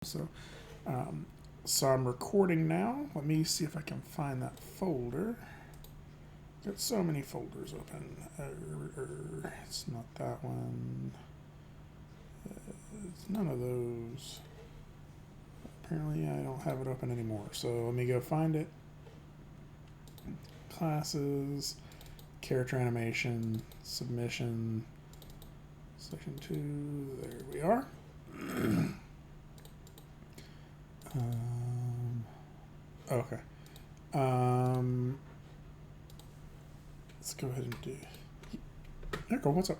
So, so I'm recording now. Let me see if I can find that folder. Got so many folders open. It's not that one. It's none of those. Apparently I don't have it open anymore. So let me go find it. Classes, character animation, submission, section 2. There we are. Okay. Let's go ahead and do. Echo, what's up?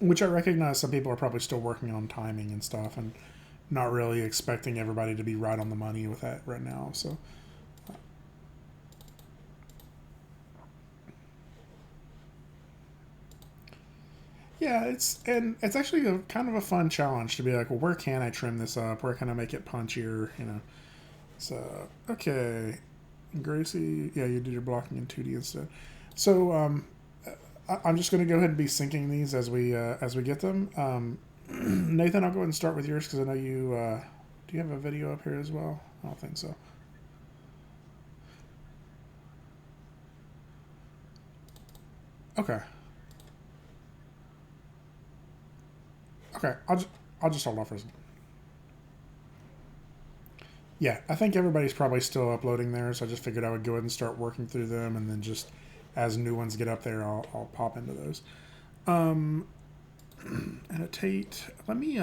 Which I recognize some people are probably still working on timing and stuff, and not really expecting everybody to be right on the money with that right now. So. Yeah, it's actually a kind of a fun challenge to be like, well, where can I trim this up? Where can I make it punchier? You know. So okay, Gracie, yeah, you did your blocking in 2D instead. So I'm just going to go ahead and be syncing these as we get them. Nathan, I'll go ahead and start with yours because I know you. Do you have a video up here as well? I don't think so. Okay. Okay. I'll just hold off for a second. Yeah, I think everybody's probably still uploading there, so I just figured I would go ahead and start working through them, and then just as new ones get up there, I'll pop into those. Annotate. Let me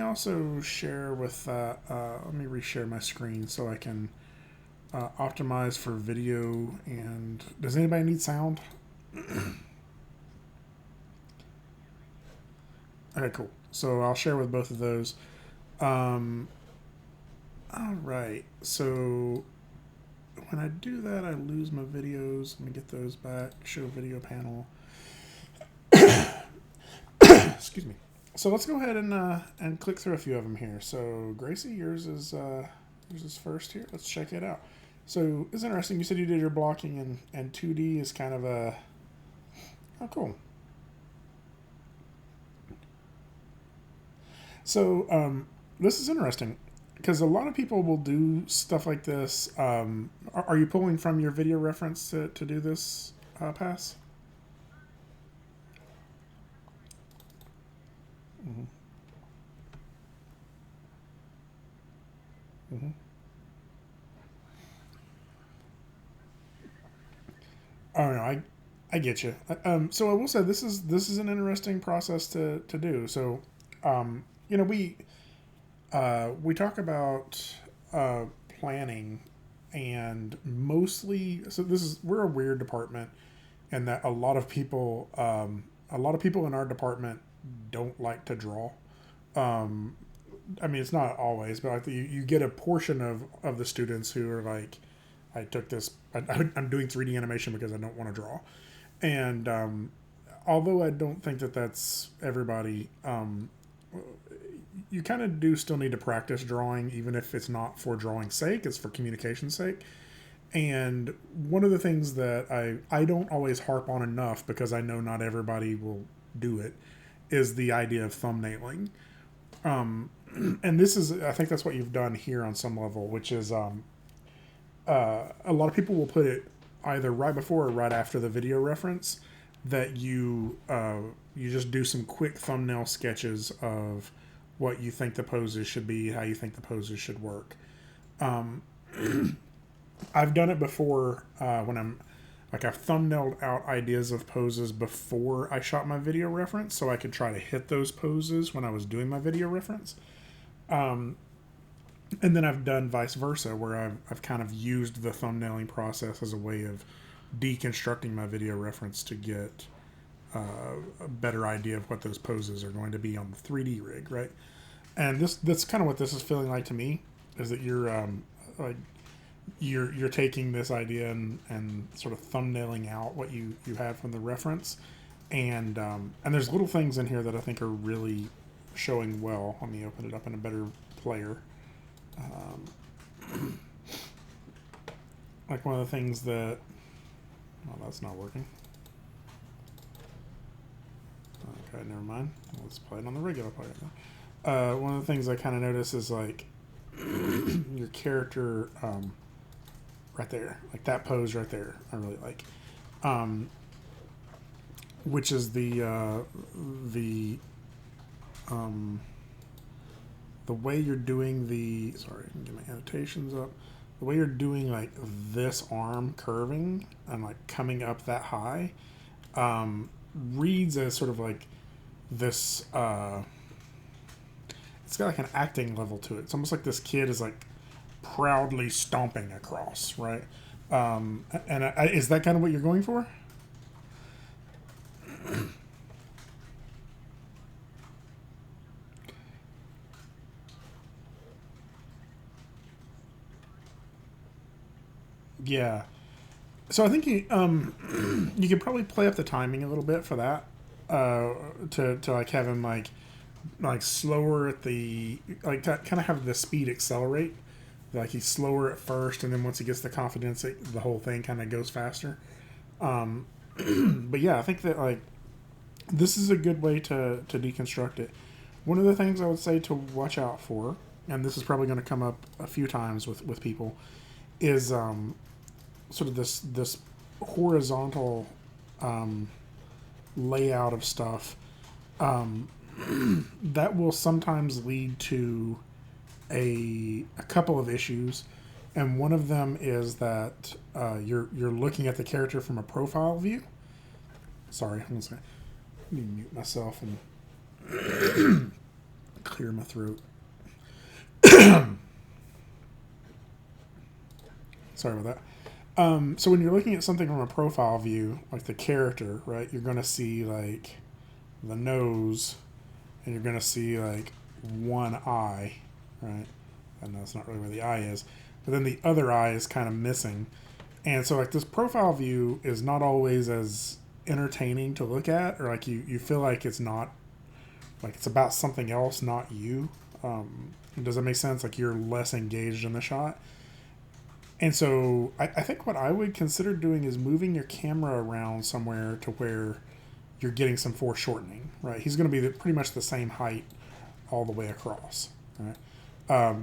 also share with. Let me reshare my screen so I can optimize for video. And does anybody need sound? Okay, cool. So I'll share with both of those. All right. So when I do that, I lose my videos. Let me get those back. Show video panel. Excuse me. So let's go ahead and click through a few of them here. So Gracie, yours is first here. Let's check it out. So it's interesting. You said you did your blocking and 2D is kind of a. Oh, cool. So this is interesting because a lot of people will do stuff like this. Are you pulling from your video reference to do this pass? Mm-hmm. Mm-hmm. Oh no, I get you. So I will say this is an interesting process to do. So, you know, we talk about planning, and mostly, so we're a weird department, and that a lot of people in our department don't like to draw. Um, I mean, it's not always, but like you get a portion of the students who are like, I took this. I'm doing 3D animation because I don't want to draw, and although I don't think that that's everybody, you kind of do still need to practice drawing, even if it's not for drawing's sake; it's for communication's sake. And one of the things that I don't always harp on enough because I know not everybody will do it is the idea of thumbnailing. Um, and this is, I think that's what you've done here on some level, which is a lot of people will put it either right before or right after the video reference that you just do some quick thumbnail sketches of what you think the poses should be, how you think the poses should work. Um, I've done it before when I've thumbnailed out ideas of poses before I shot my video reference so I could try to hit those poses when I was doing my video reference. Um, and then I've done vice versa, where I've kind of used the thumbnailing process as a way of deconstructing my video reference to get a better idea of what those poses are going to be on the 3D rig, right? And that's kind of what this is feeling like to me, is that like you're taking this idea and sort of thumbnailing out what you had from the reference, and there's little things in here that I think are really showing well. Let me open it up in a better player. Like one of the things that Well, that's not working. Okay, never mind. Let's play it on the regular player then. One of the things I kind of notice is like your character right there, like that pose right there, I really like. Which is the way you're doing the, sorry, I can get my annotations up. The way you're doing like this arm curving and like coming up that high reads as sort of like this. It's got like an acting level to it. It's almost like this kid is like proudly stomping across, right? Is that kind of what you're going for? Yeah. So I think you you could probably play up the timing a little bit for that. To like have him like slower at the like kind of have the speed accelerate. Like he's slower at first, and then once he gets the confidence, the whole thing kind of goes faster. But yeah, I think that like this is a good way to deconstruct it. One of the things I would say to watch out for, and this is probably going to come up a few times with people, is sort of this horizontal layout of stuff that will sometimes lead to a couple of issues, and one of them is that you're looking at the character from a profile view. Sorry, I'm just gonna let me mute myself and clear my throat. Sorry about that. So when you're looking at something from a profile view, like the character, right, you're going to see like the nose, and you're going to see like one eye, right? I know it's not really where the eye is, but then the other eye is kind of missing. And so like this profile view is not always as entertaining to look at, or like you feel like it's not, like it's about something else, not you. Does that make sense? Like you're less engaged in the shot. And so I think what I would consider doing is moving your camera around somewhere to where you're getting some foreshortening, right? He's going to be pretty much the same height all the way across, right?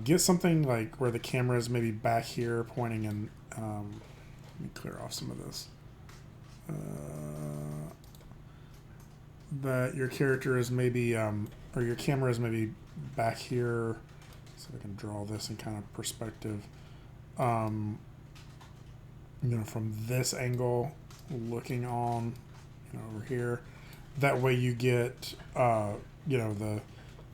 Get something like where the camera is maybe back here pointing in. Let me clear off some of this. That your character is maybe, or your camera is maybe back here. So I can draw this in kind of perspective. From this angle, looking on, over here. That way you get, the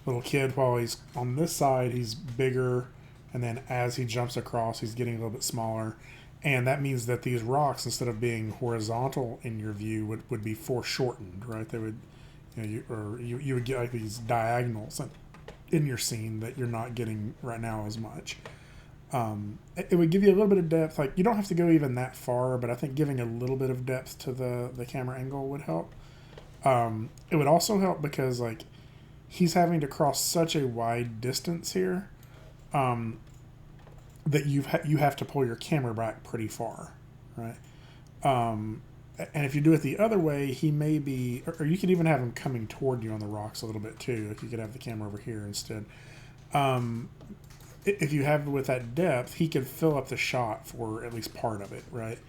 little kid while he's on this side, he's bigger, and then as he jumps across, he's getting a little bit smaller. And that means that these rocks, instead of being horizontal in your view, would be foreshortened, right? They would, you would get like these diagonals in your scene that you're not getting right now as much. It would give you a little bit of depth. Like you don't have to go even that far, but I think giving a little bit of depth to the camera angle would help. It would also help because like he's having to cross such a wide distance here that you have to pull your camera back pretty far, right? And if you do it the other way, he may be, or you could even have him coming toward you on the rocks a little bit too. Like you could have the camera over here instead. If you have it with that depth, he could fill up the shot for at least part of it, right?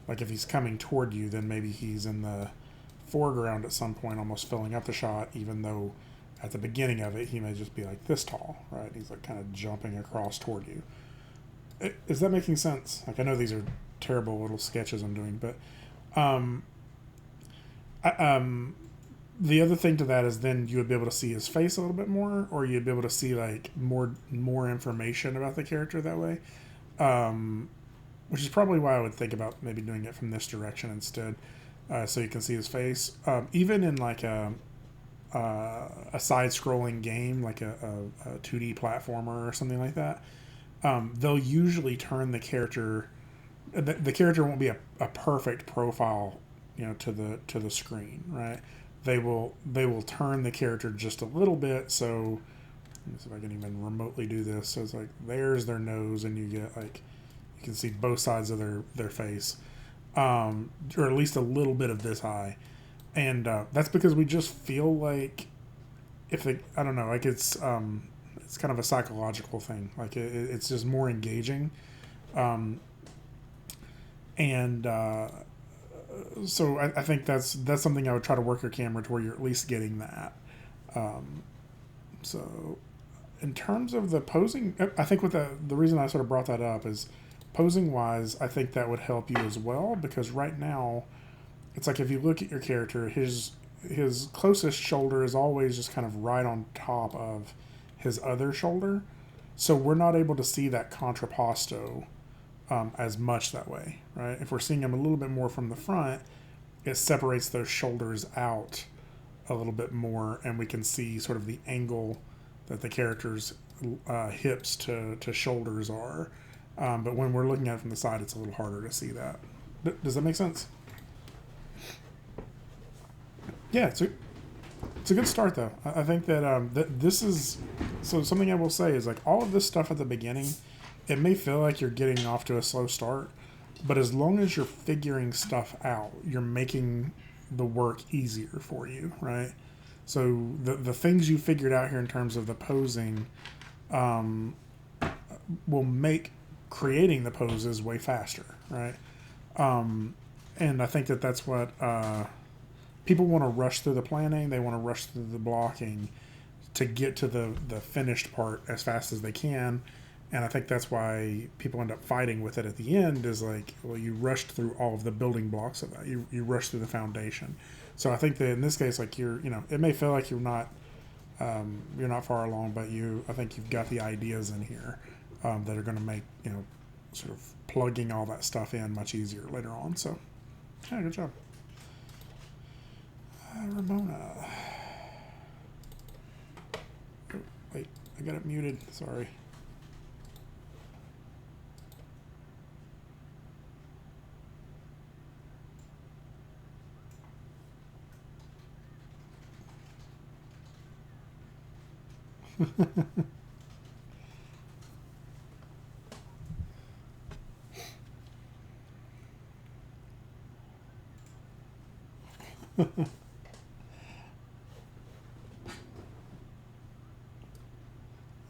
Like if he's coming toward you, then maybe he's in the foreground at some point, almost filling up the shot, even though at the beginning of it, he may just be like this tall, right? He's like kind of jumping across toward you. Is that making sense? Like I know these are terrible little sketches I'm doing, but the other thing to that is then you would be able to see his face a little bit more, or you'd be able to see like more information about the character that way, which is probably why I would think about maybe doing it from this direction instead, so you can see his face. Even in like a side-scrolling game, like a 2D platformer or something like that, they'll usually turn the character. The character won't be a perfect profile, to the screen, right? They will turn the character just a little bit. So let me see if I can even remotely do this. So it's like there's their nose, and you get like you can see both sides of their face. or at least a little bit of this high, and that's because we just feel like if they, I don't know, like it's kind of a psychological thing. Like it's just more engaging, um, and so I think that's something I would try to work your camera to where you're at least getting that. Um, so in terms of the posing, I think with the reason I sort of brought that up is posing wise, I think that would help you as well because right now it's like if you look at your character, his closest shoulder is always just kind of right on top of his other shoulder, so we're not able to see that contrapposto as much that way, right? If we're seeing him a little bit more from the front, it separates those shoulders out a little bit more, and we can see sort of the angle that the character's hips to shoulders are. But when we're looking at it from the side, it's a little harder to see that. Does that make sense? Yeah, it's a good start though. I think that this is so something I will say is like all of this stuff at the beginning, it may feel like you're getting off to a slow start, but as long as you're figuring stuff out, you're making the work easier for you, right? So the things you figured out here in terms of the posing um, will make creating the poses way faster, right? Um, and I think that that's what people want to rush through the planning. They want to rush through the blocking to get to the finished part as fast as they can. And I think that's why people end up fighting with it at the end is like, well, you rushed through all of the building blocks of that. You rushed through the foundation. So I think that in this case, like it may feel like you're not far along, but I think you've got the ideas in here that are going to make, sort of plugging all that stuff in much easier later on. So, yeah, good job. Ramona. Oh, wait, I got it muted. Sorry.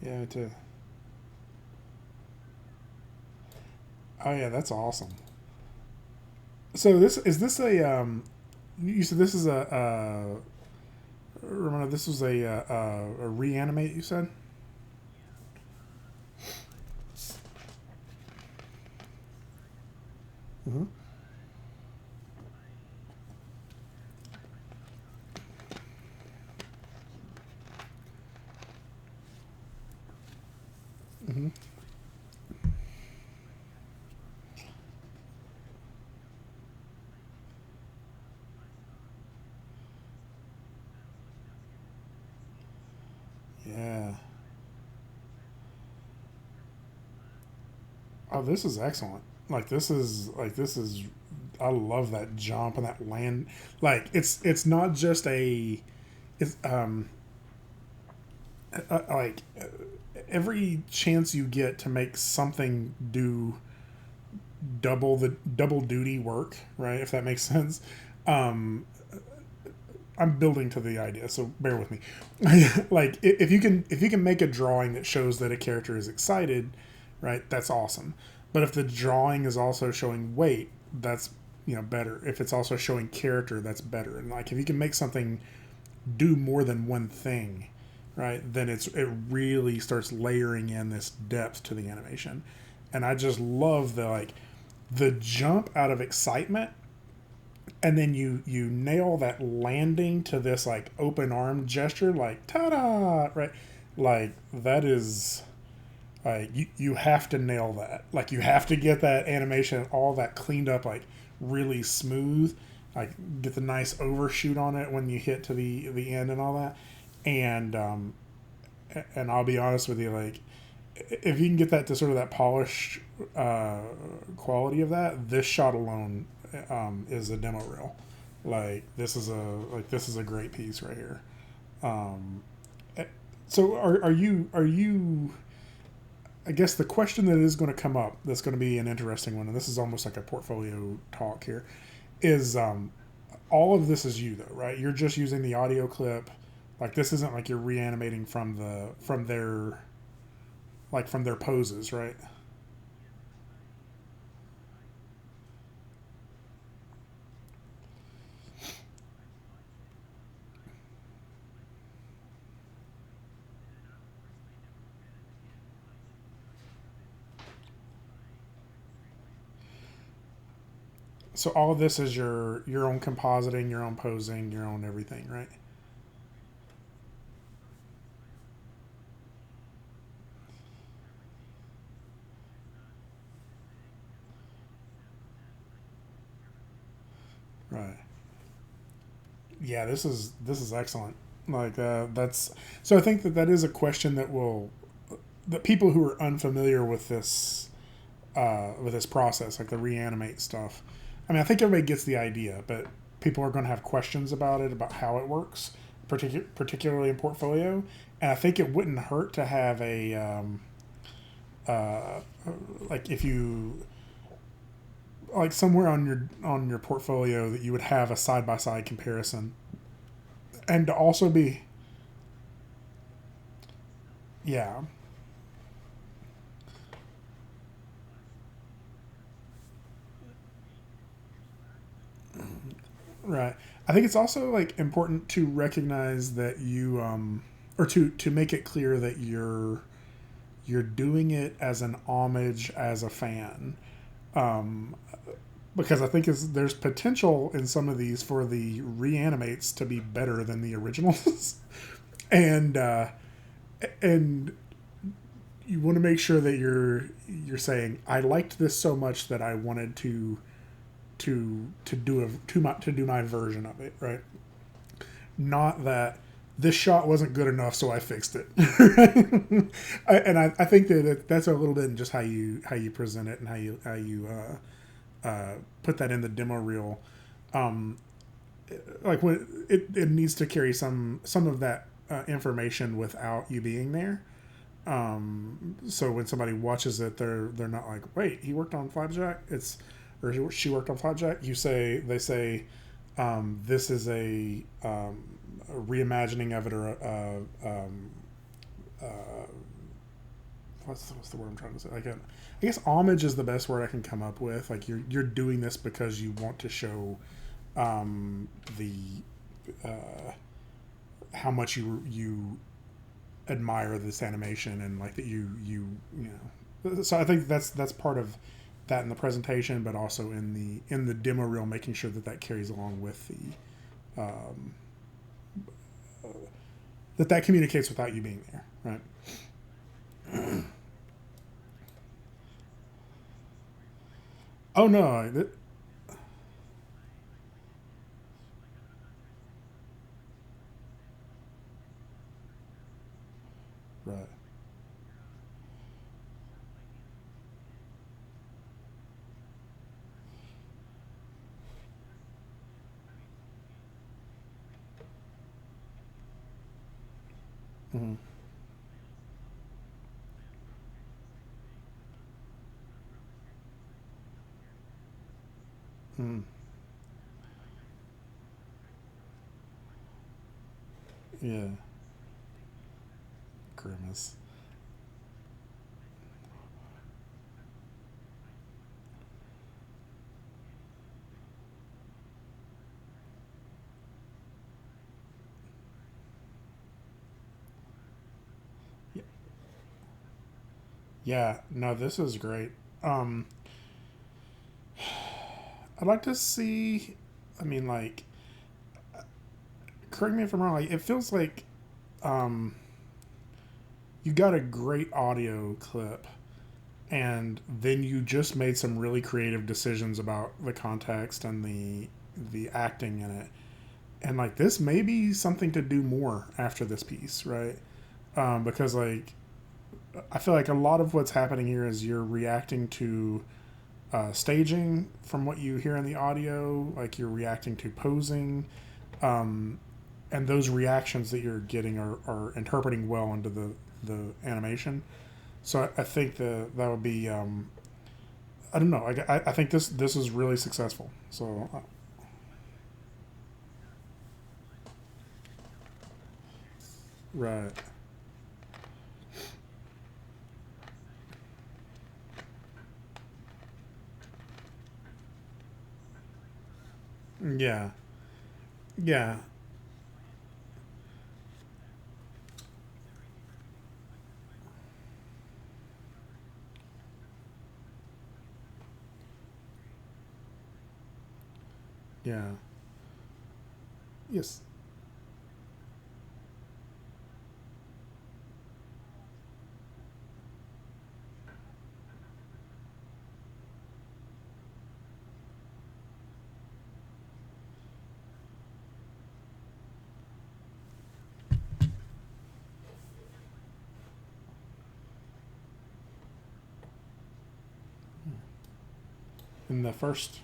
Yeah, oh yeah, that's awesome. So this a you said this is remember this was a reanimate you said? Mm-hmm. Mm-hmm. Yeah. Oh, this is excellent. This is I love that jump and that land. Like it's not just it's like every chance you get to make something do double duty work, right? If that makes sense. Um, I'm building to the idea, so bear with me. Like if you can make a drawing that shows that a character is excited, right? That's awesome. But if the drawing is also showing weight, that's better. If it's also showing character, that's better. And like if you can make something do more than one thing, right? Then it really starts layering in this depth to the animation. And I just love the jump out of excitement, and then you nail that landing to this like open arm gesture, like ta-da, right? Like that is like you have to nail that. Like you have to get that animation, all that cleaned up, like really smooth. Like get the nice overshoot on it when you hit to the end and all that. And I'll be honest with you, like if you can get that to sort of that polished quality of that, this shot alone is a demo reel. This is a great piece right here. Um, so are you I guess the question that is going to come up, that's going to be an interesting one, and this is almost like a portfolio talk here, is all of this is you though, right? You're just using the audio clip. Like this isn't like you're reanimating from their poses, right? So all of this is your own compositing, your own posing, your own everything, right? Right. Yeah, this is excellent. Like that's so. I think that that is a question that will that people who are unfamiliar with this process, like the reanimate stuff. I mean, I think everybody gets the idea, but people are going to have questions about it, about how it works, particularly in portfolio. And I think it wouldn't hurt to have a uh, like if you like somewhere on your portfolio that you would have a side by side comparison, and to also be yeah. Right. I think it's also like important to recognize that you or to make it clear that you're doing it as an homage as a fan. Um because I think there's potential in some of these for the reanimates to be better than the originals. and and you want to make sure that you're saying I liked this so much that I wanted to do my version of it, right? Not that this shot wasn't good enough, so I fixed it. I think that that's a little bit in just how you present it and how you put that in the demo reel. Um, like when it needs to carry some of that information without you being there. So when somebody watches it, they're not like, wait, he worked on Flapjack. It's or she worked on Flapjack. They say this is a reimagining of it or uh, what's the word I'm trying to say? Like I guess homage is the best word I can come up with. Like you're doing this because you want to show the uh, how much you admire this animation and like that you know. So I think that's part of that in the presentation, but also in the demo reel, making sure that that carries along with the that communicates without you being there, right? Oh no, right. Mm-hmm. Mm-hmm. Yeah, grimace. Yeah, no, this is great. Um, I'd like to see. I mean, like, correct me if I'm wrong. Like, it feels like um, you got a great audio clip, and then you just made some really creative decisions about the context and the acting in it. And like, this may be something to do more after this piece, right? Because like, I feel like a lot of what's happening here is you're reacting to staging from what you hear in the audio, like you're reacting to posing, um, and those reactions that you're getting are interpreting well into the animation. So I think that would be I don't know. I think this is really successful. So right. Yeah. Yeah. Yeah. Yes. In the first.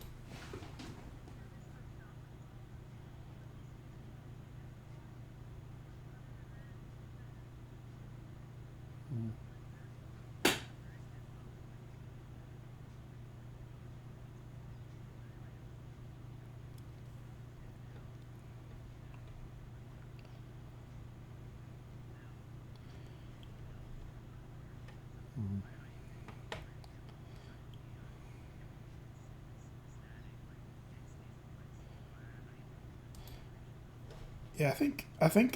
Yeah, I think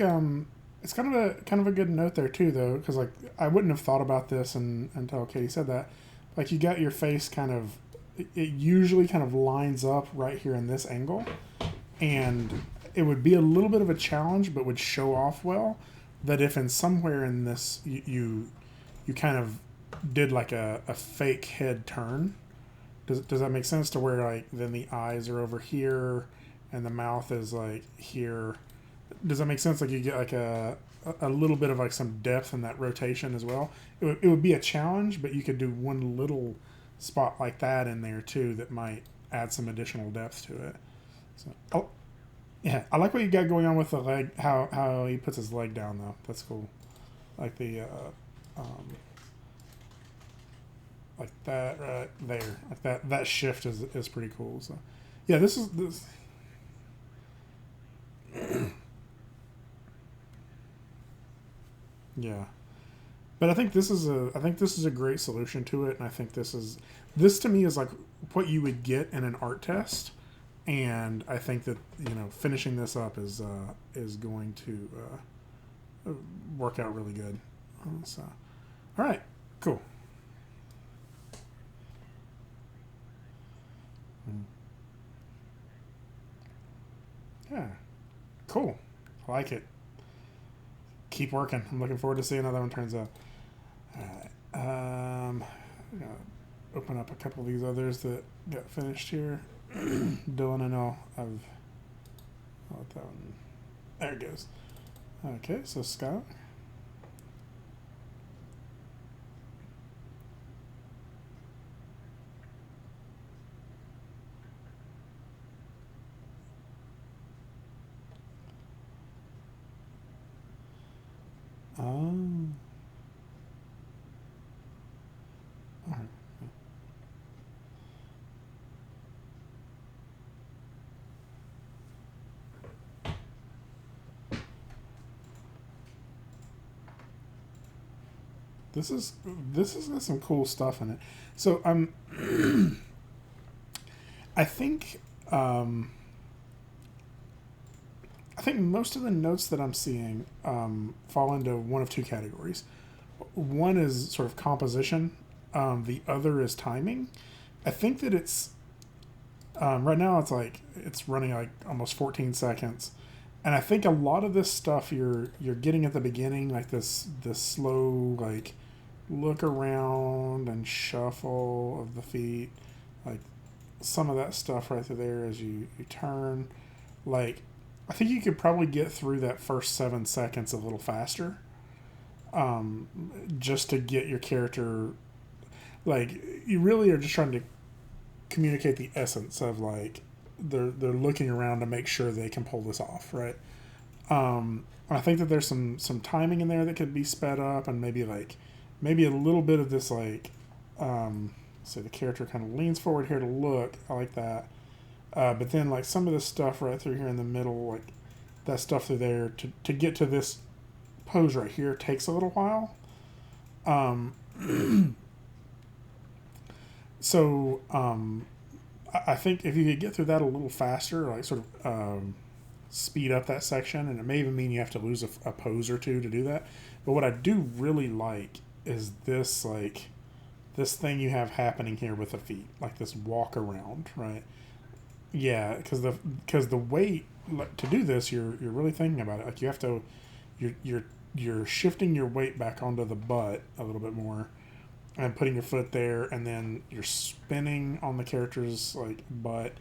it's kind of a good note there too, though, because like I wouldn't have thought about this until Katie said that. Like you got your face kind of, it usually kind of lines up right here in this angle, and it would be a little bit of a challenge, but would show off well. That if in somewhere in this you kind of did like a fake head turn. Does that make sense to where like then the eyes are over here and the mouth is like here? Does that make sense? Like you get like a little bit of like some depth in that rotation as well. It would be a challenge, but you could do one little spot like that in there too that might add some additional depth to it. So, oh, yeah, I like what you got going on with the leg. How he puts his leg down though. That's cool. Like the um, like that right there. Like that shift is pretty cool. So, yeah, this is this. Yeah. But I think this is a great solution to it, and I think this to me is like what you would get in an art test, and I think that finishing this up is going to work out really good. So, all right, cool. Mm. Yeah, cool. I like it. Keep working. I'm looking forward to seeing how that one turns out. All right. I'm gonna open up a couple of these others that got finished here. Dylan, I know I'll let that one. There it goes. Okay, so Scott. Um, all right. This is this has got some cool stuff in it. So I think um, I think most of the notes that I'm seeing fall into one of two categories. One is sort of composition. The other is timing. I think that it's right now it's running like almost 14 seconds, and I think a lot of this stuff you're getting at the beginning, like this slow like look around and shuffle of the feet, like some of that stuff right there as you turn. Like I think you could probably get through that first 7 seconds a little faster, um, just to get your character like you really are just trying to communicate the essence of like they're looking around to make sure they can pull this off, right? I think that there's some timing in there that could be sped up and maybe like maybe a little bit of this like, so the character kind of leans forward here to look. I like that. But then like some of this stuff right through here in the middle, like that stuff through there to get to this pose right here takes a little while. So I think if you could get through that a little faster, like sort of speed up that section, and it may even mean you have to lose a pose or two to do that. But what I do really like is this like this thing you have happening here with the feet, like this walk around, right? Yeah, because the weight to do this, you're really thinking about it. Like you have to, you're shifting your weight back onto the butt a little bit more, and putting your foot there, and then you're spinning on the character's like butt,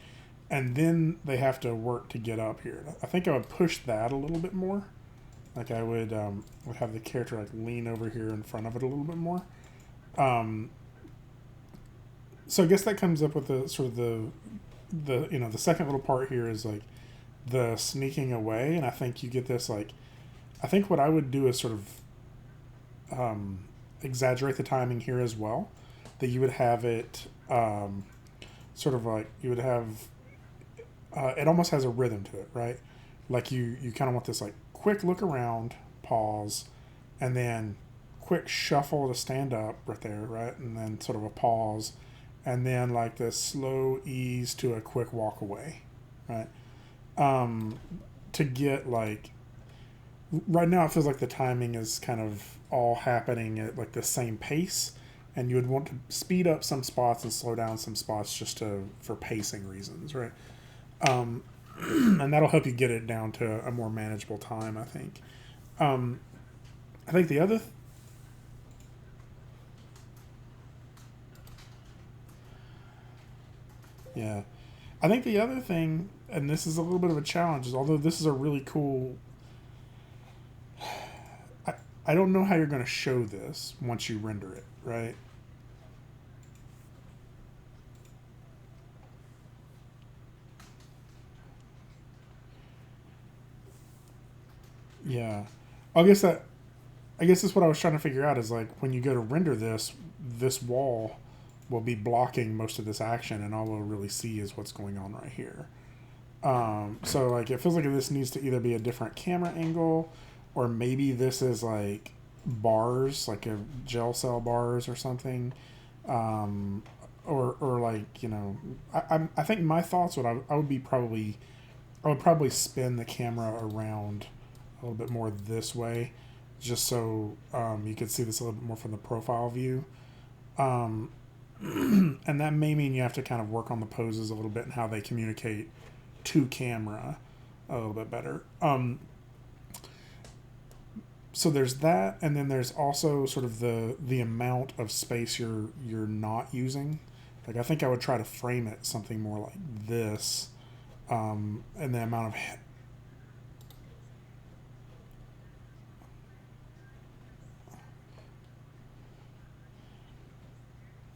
and then they have to work to get up here. I think I would push that a little bit more. Like I would have the character like lean over here in front of it a little bit more. So I guess that comes up with the sort of the the second little part here is like the sneaking away, and I think you get this like I think what I would do is sort of exaggerate the timing here as well, that you would have it sort of like you would have it almost has a rhythm to it, right? Like you kind of want this like quick look around, pause, and then quick shuffle to stand up right there, right? And then sort of a pause, and then like this slow ease to a quick walk away, right? To get like right now it feels like the timing is kind of all happening at like the same pace, and you would want to speed up some spots and slow down some spots just for pacing reasons, right? And that'll help you get it down to a more manageable time, I think. I think the other yeah, I think the other thing, and this is a little bit of a challenge, is although this is a really cool I don't know how you're going to show this once you render it, right? Yeah. I guess that's what I was trying to figure out is like when you go to render this, this wall will be blocking most of this action, and all we'll really see is what's going on right here. So like it feels like this needs to either be a different camera angle, or maybe this is like bars, like a gel cell bars or something, or like I think my thoughts would I would be probably I would probably spin the camera around a little bit more this way, just so you could see this a little bit more from the profile view. Um, and that may mean you have to kind of work on the poses a little bit and how they communicate to camera a little bit better. So there's that, and then there's also sort of the amount of space you're not using. Like I think I would try to frame it something more like this, and the amount of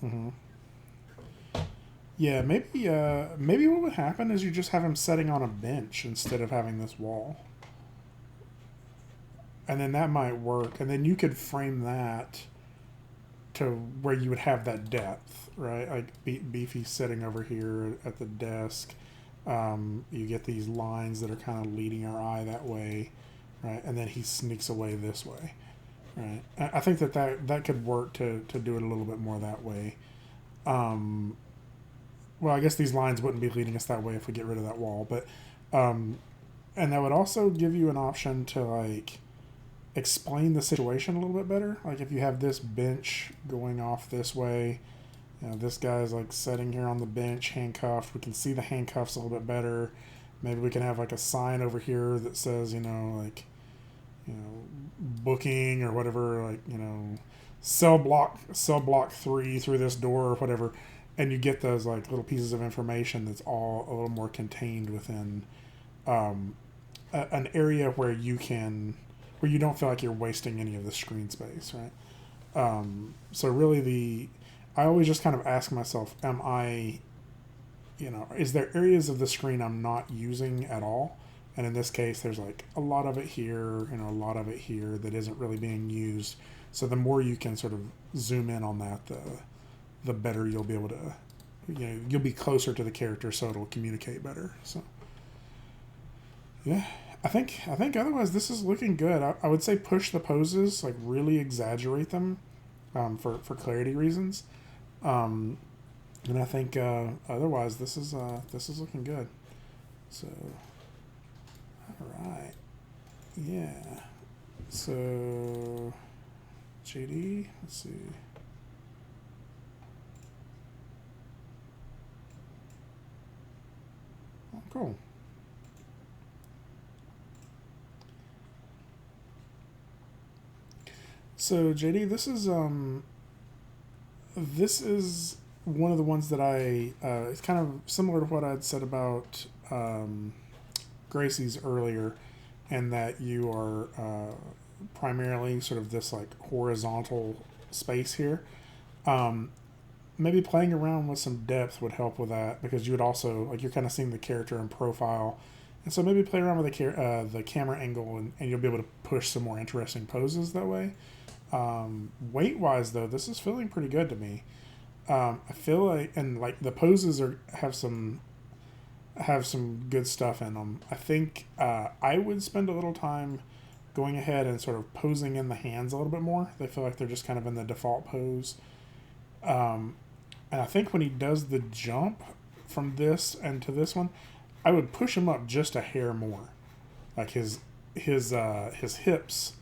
mm-hmm. Yeah, maybe what would happen is you just have him sitting on a bench instead of having this wall, and then that might work. And then you could frame that to where you would have that depth, right? Like Beefy sitting over here at the desk. You get these lines that are kind of leading our eye that way, right? And then he sneaks away this way, right? I think that could work to do it a little bit more that way. Um, well, I guess these lines wouldn't be leading us that way if we get rid of that wall, but and that would also give you an option to like explain the situation a little bit better. Like if you have this bench going off this way, this guy's like sitting here on the bench handcuffed. We can see the handcuffs a little bit better. Maybe we can have like a sign over here that says, like, booking or whatever, like, cell block 3 through this door or whatever. And you get those like little pieces of information that's all a little more contained within an area where you don't feel like you're wasting any of the screen space, right? So really I always just kind of ask myself, am I, is there areas of the screen I'm not using at all? And in this case, there's like a lot of it here, a lot of it here that isn't really being used. So the more you can sort of zoom in on that, the better you'll be able to, you'll be closer to the character, so it'll communicate better. So yeah, I think otherwise this is looking good. I would say push the poses, like really exaggerate them, for clarity reasons. Um, and I think otherwise this is looking good. So all right, yeah. So JD, let's see. Oh, cool. So JD, this is one of the ones that it's kind of similar to what I'd said about Gracie's earlier, and that you are primarily sort of this like horizontal space here. Um, Maybe playing around with some depth would help with that, because you would also, like, you're kind of seeing the character in profile, and so maybe play around with the camera angle, and you'll be able to push some more interesting poses that way. Weight wise though, this is feeling pretty good to me. I feel like, and like the poses have some good stuff in them. I think I would spend a little time going ahead and sort of posing in the hands a little bit more. They feel like they're just kind of in the default pose. Um, and I think when he does the jump from this and to this one, I would push him up just a hair more. Like his hips.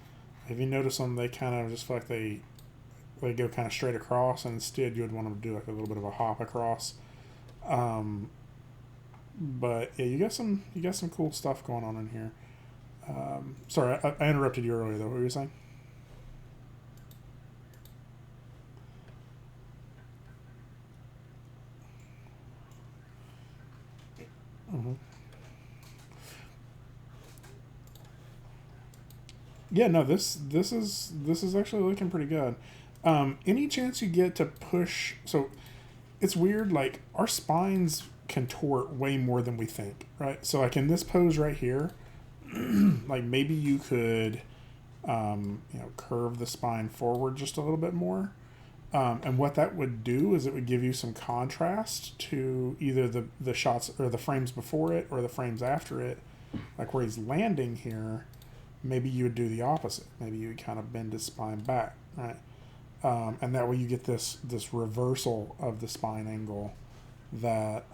If you notice them, they kind of just feel like they go kind of straight across, and instead you would want them to do like a little bit of a hop across. Um, but yeah, you got some cool stuff going on in here. Sorry, I interrupted you earlier though. What were you saying? Mm-hmm. Yeah, no, this is actually looking pretty good. Any chance you get to push? So it's weird. Like our spines contort way more than we think, right? So like in this pose right here, like maybe you could, curve the spine forward just a little bit more. And what that would do is it would give you some contrast to either the shots or the frames before it or the frames after it. Like where he's landing here, maybe you would do the opposite. Maybe you would kind of bend his spine back, right? And that way you get this reversal of the spine angle that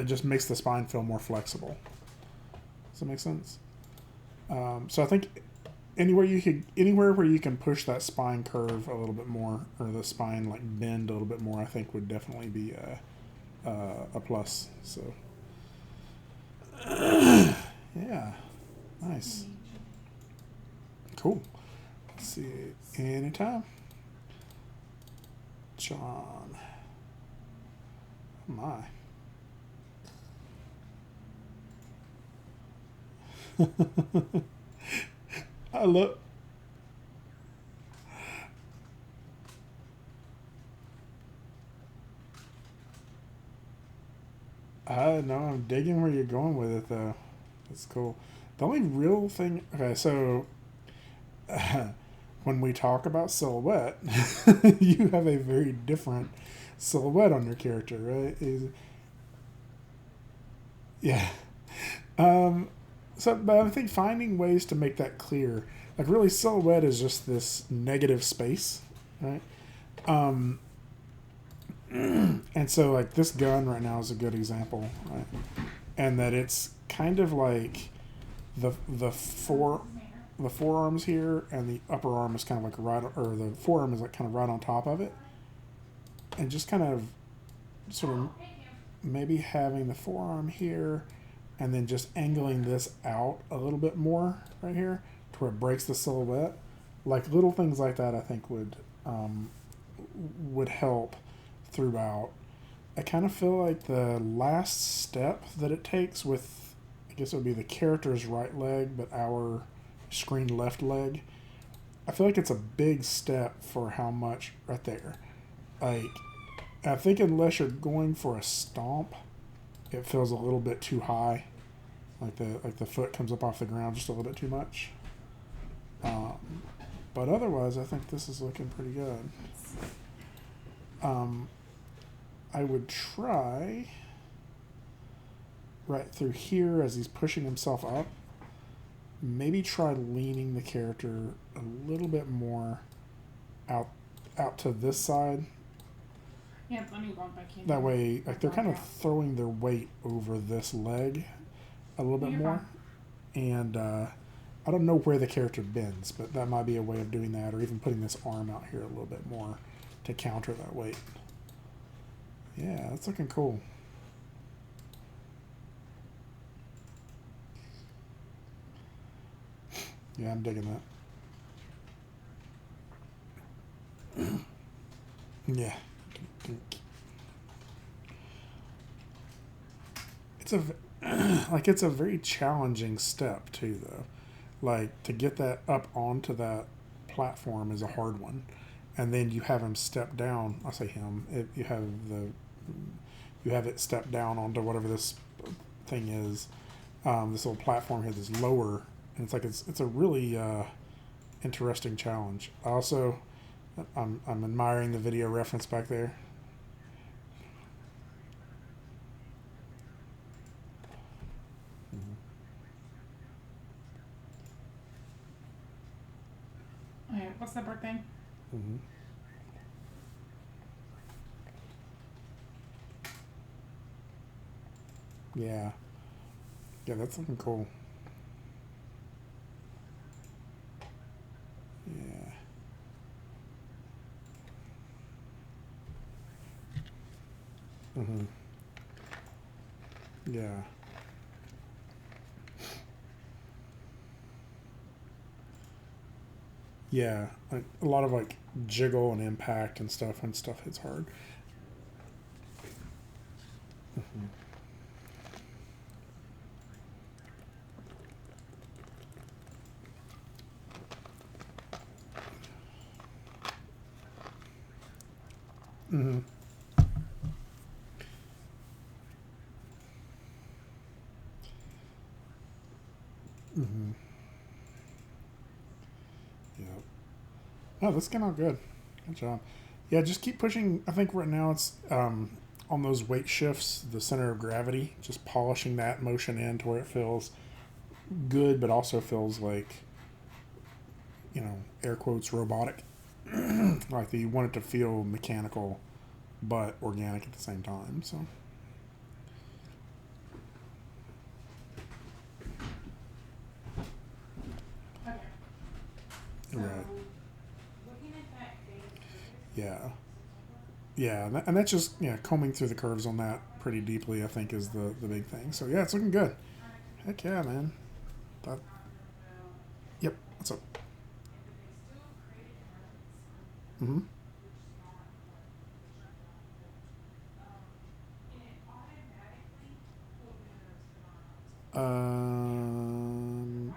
just makes the spine feel more flexible. Does that make sense? So I think anywhere where you can push that spine curve a little bit more, or the spine like bend a little bit more, I think would definitely be a plus. So yeah, nice, cool. Let's see, anytime, John. Oh my. I love. I know, I'm digging where you're going with it though. That's cool. The only real thing. Okay, so when we talk about silhouette, you have a very different silhouette on your character, right? Yeah. Um, but I think finding ways to make that clear, like really, silhouette is just this negative space, right? Um, and so like this gun right now is a good example, right? And that it's kind of like the forearms here, and the upper arm is kind of like right, or the forearm is like kind of right on top of it, and just kind of sort of maybe having the forearm here, and then just angling this out a little bit more right here to where it breaks the silhouette. Like little things like that, I think would help throughout. I kind of feel like the last step that it takes with, I guess it would be the character's right leg, but our screen left leg. I feel like it's a big step for how much right there. Like, I think unless you're going for a stomp, it feels a little bit too high. Like the foot comes up off the ground just a little bit too much. Um, But otherwise, I think this is looking pretty good. I would try right through here as he's pushing himself up. Maybe try leaning the character a little bit more out to this side. Yeah, let me walk back in. That way, like they're kind of throwing their weight over this leg a little bit more. And I don't know where the character bends, but that might be a way of doing that, or even putting this arm out here a little bit more to counter that weight. Yeah, that's looking cool. Yeah, I'm digging that. Yeah. It's a like it's a very challenging step too, though. Like to get that up onto that platform is a hard one, and then you have him step down. I say him. You have it step down onto whatever this thing is. This little platform here that's lower, and it's like it's a really interesting challenge. Also, I'm admiring the video reference back there. Okay, what's the birthday? Mm-hmm. Yeah. Yeah, that's looking cool. Yeah. Mm-hmm. Yeah. Yeah. Like a lot of like jiggle and impact and stuff when stuff hits hard. Mm-hmm. Mm-hmm. Mm-hmm. Yeah. Oh, this came out good. Good job. Yeah, just keep pushing. I think right now it's on those weight shifts, the center of gravity, just polishing that motion in to where it feels good, but also feels like, air quotes, robotic. Like you want it to feel mechanical, but organic at the same time. So. Okay. So, Right. looking at that date, Yeah. Yeah, and that's just combing through the curves on that pretty deeply. I think is the big thing. So yeah, it's looking good. Heck yeah, man. That, yep. What's up? Mm-hmm.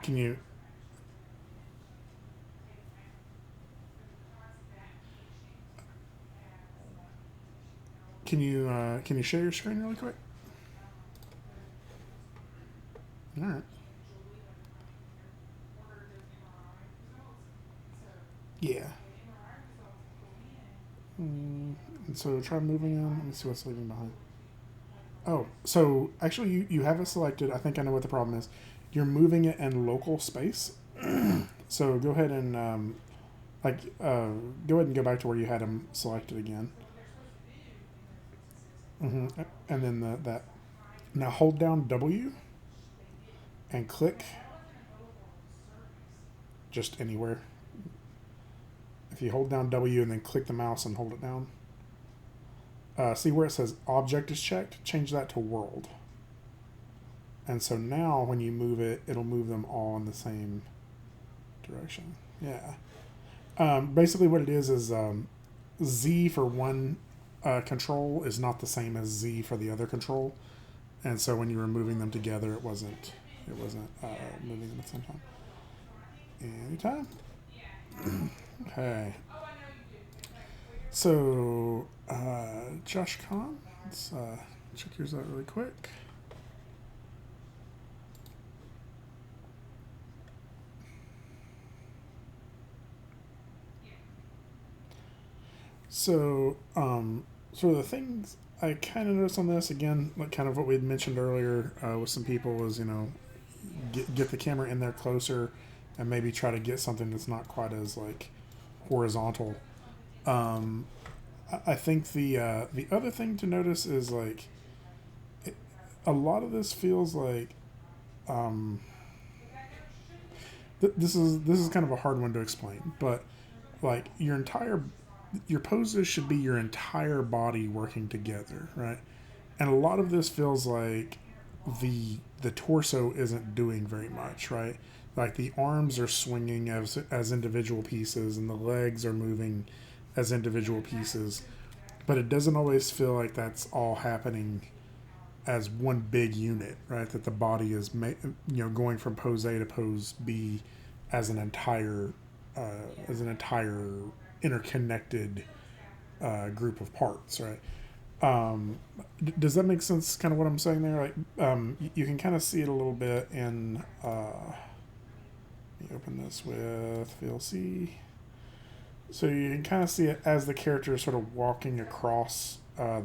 Can you can you share your screen really quick? All right. Yeah. And so try moving them. Let me see what's leaving behind. Oh, so actually you have it selected. I think I know what the problem is. You're moving it in local space. So go ahead and go ahead and go back to where you had them selected again. Mm-hmm. And then that. Now hold down W and click just anywhere. If you hold down W and then click the mouse and hold it down, see where it says object is checked? Change that to world. And so now when you move it, it'll move them all in the same direction. Yeah. Basically what it is Z for one control is not the same as Z for the other control. And so when you were moving them together, it wasn't moving them at the same time. Anytime. Okay. So, Josh Khan, let's check yours out really quick. So, sort of the things I kind of noticed on this again, like kind of what we had mentioned earlier with some people was get the camera in there closer, and maybe try to get something that's not quite as like horizontal. Um, I think the other thing to notice is like it, a lot of this feels like um, this is kind of a hard one to explain, but like your poses should be your entire body working together, right? And a lot of this feels like the torso isn't doing very much, right? Like the arms are swinging as individual pieces, and the legs are moving as individual pieces, but it doesn't always feel like that's all happening as one big unit, right? That the body is going from pose A to pose B as an entire uh, as an entire interconnected group of parts, right? Um, does that make sense? Kind of what I'm saying there. Like you can kind of see it a little bit in. Let me open this with VLC. So you can kind of see it as the character is sort of walking across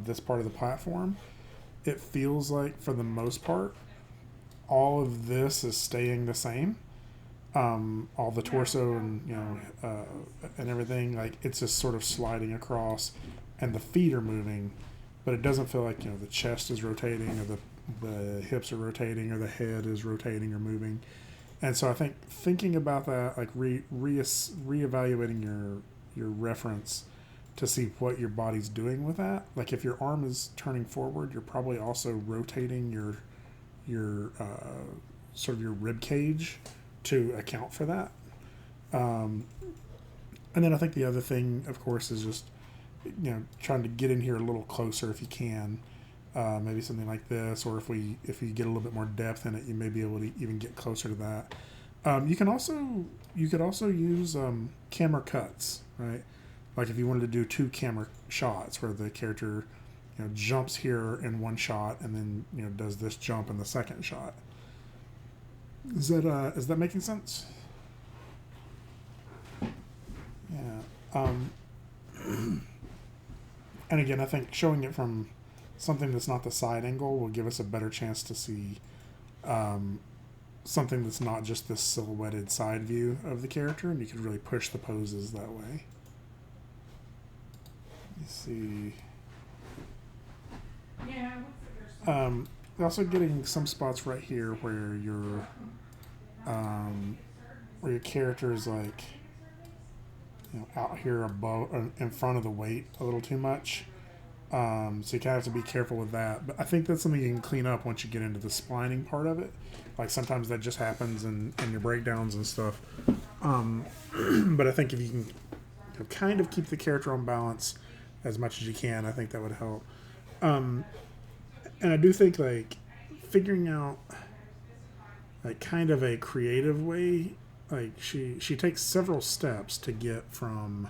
this part of the platform. It feels like, for the most part, all of this is staying the same. All the torso and and everything, like it's just sort of sliding across, and the feet are moving, but it doesn't feel like the chest is rotating, or the hips are rotating, or the head is rotating or moving. And so I think thinking about that, like reevaluating your reference to see what your body's doing with that. Like if your arm is turning forward, you're probably also rotating your sort of your rib cage to account for that. Um, and then I think the other thing, of course, is just trying to get in here a little closer if you can. Maybe something like this, or if you get a little bit more depth in it, you may be able to even get closer to that. You could also use camera cuts, right? Like if you wanted to do two camera shots where the character jumps here in one shot and then does this jump in the second shot. Is that making sense? Yeah. And again, I think showing it from something that's not the side angle will give us a better chance to see something that's not just this silhouetted side view of the character, and you can really push the poses that way. Let me see. Yeah. Also getting some spots right here where your character is like out here above in front of the weight a little too much. So you kind of have to be careful with that. But I think that's something you can clean up once you get into the splining part of it. Like sometimes that just happens in your breakdowns and stuff. But I think if you can kind of keep the character on balance as much as you can, I think that would help. And I do think like figuring out like kind of a creative way, like she takes several steps to get from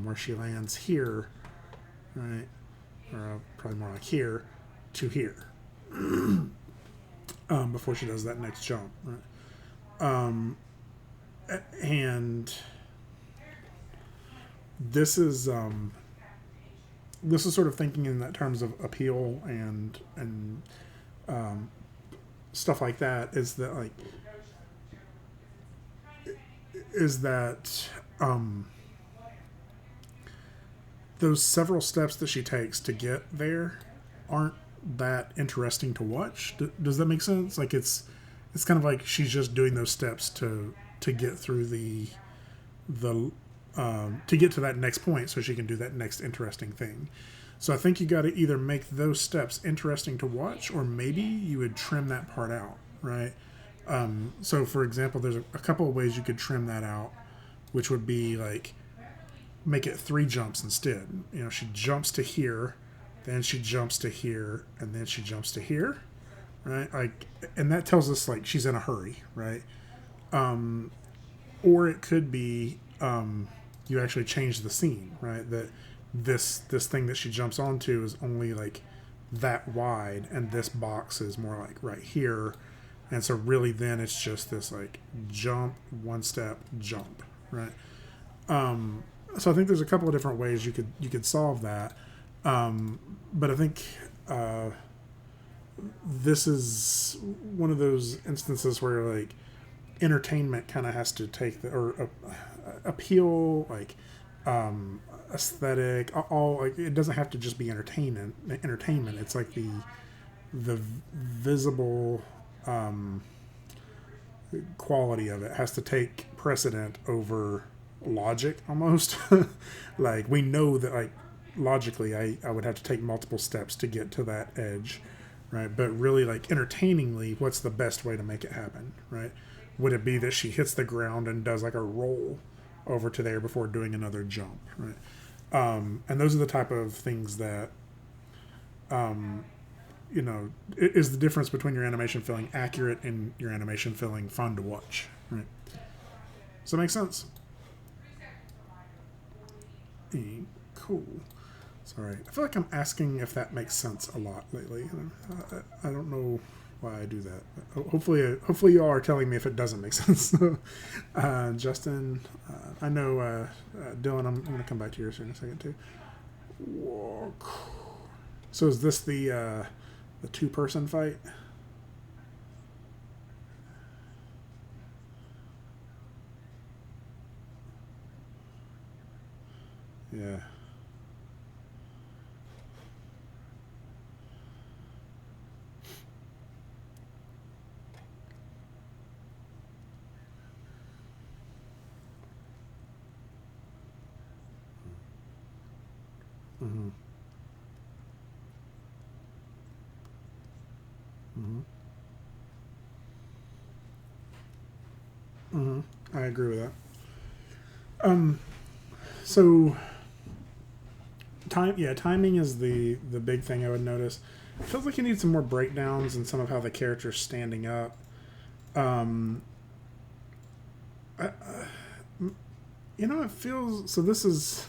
where she lands here, right, or probably more like here, to here, before she does that next jump, right? And this is sort of thinking in that terms of appeal and stuff like that. Is that those several steps that she takes to get there aren't that interesting to watch. Does that make sense? Like it's kind of like she's just doing those steps to get through the to get to that next point so she can do that next interesting thing. So I think you got to either make those steps interesting to watch, or maybe you would trim that part out, right? So for example, there's a couple of ways you could trim that out, which would be like make it 3 jumps instead. She jumps to here, then she jumps to here, and then she jumps to here, right? Like, and that tells us like she's in a hurry, right? Or it could be you actually change the scene, right? That this thing that she jumps onto is only like that wide, and this box is more like right here, and so really then it's just this like jump, one step, jump, right? So I think there's a couple of different ways you could solve that. But I think this is one of those instances where like entertainment kind of has to take appeal, like aesthetic, all like it doesn't have to just be entertainment. It's like the visible quality of it has to take precedent over logic almost. Like we know that like logically I would have to take multiple steps to get to that edge, right? But really like entertainingly, what's the best way to make it happen, right? Would it be that she hits the ground and does like a roll over to there before doing another jump, right? And those are the type of things that is the difference between your animation feeling accurate and your animation feeling fun to watch, right? Does that make sense? Cool. Sorry. I feel like I'm asking if that makes sense a lot lately. I don't know why I do that. But hopefully you all are telling me if it doesn't make sense. Justin, I know Dylan, I'm going to come back to yours here in a second too. Walk. So is this the two-person fight? Yeah. Mm-hmm. Mm-hmm. Mm-hmm. I agree with that. So timing is the big thing I would notice. It feels like you need some more breakdowns and some of how the character's standing up. It feels so. This is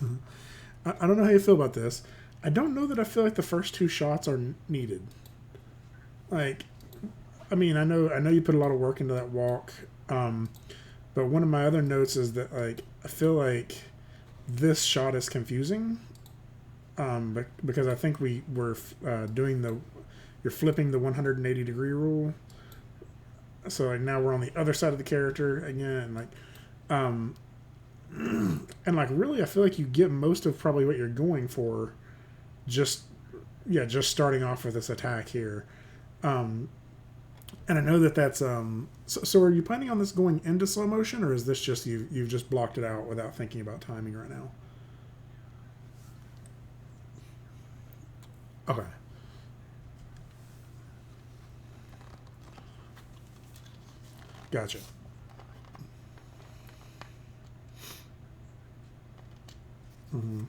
I don't know how you feel about this. I don't know that I feel like the first two shots are needed. Like, I mean, I know you put a lot of work into that walk, but one of my other notes is that like I feel like this shot is confusing, because I think we're you're flipping the 180-degree rule. So like now we're on the other side of the character again, like, and like really I feel like you get most of probably what you're going for, just starting off with this attack here. And I know that's so are you planning on this going into slow motion, or is this just you've just blocked it out without thinking about timing right now? Okay. Gotcha. Mm-hmm.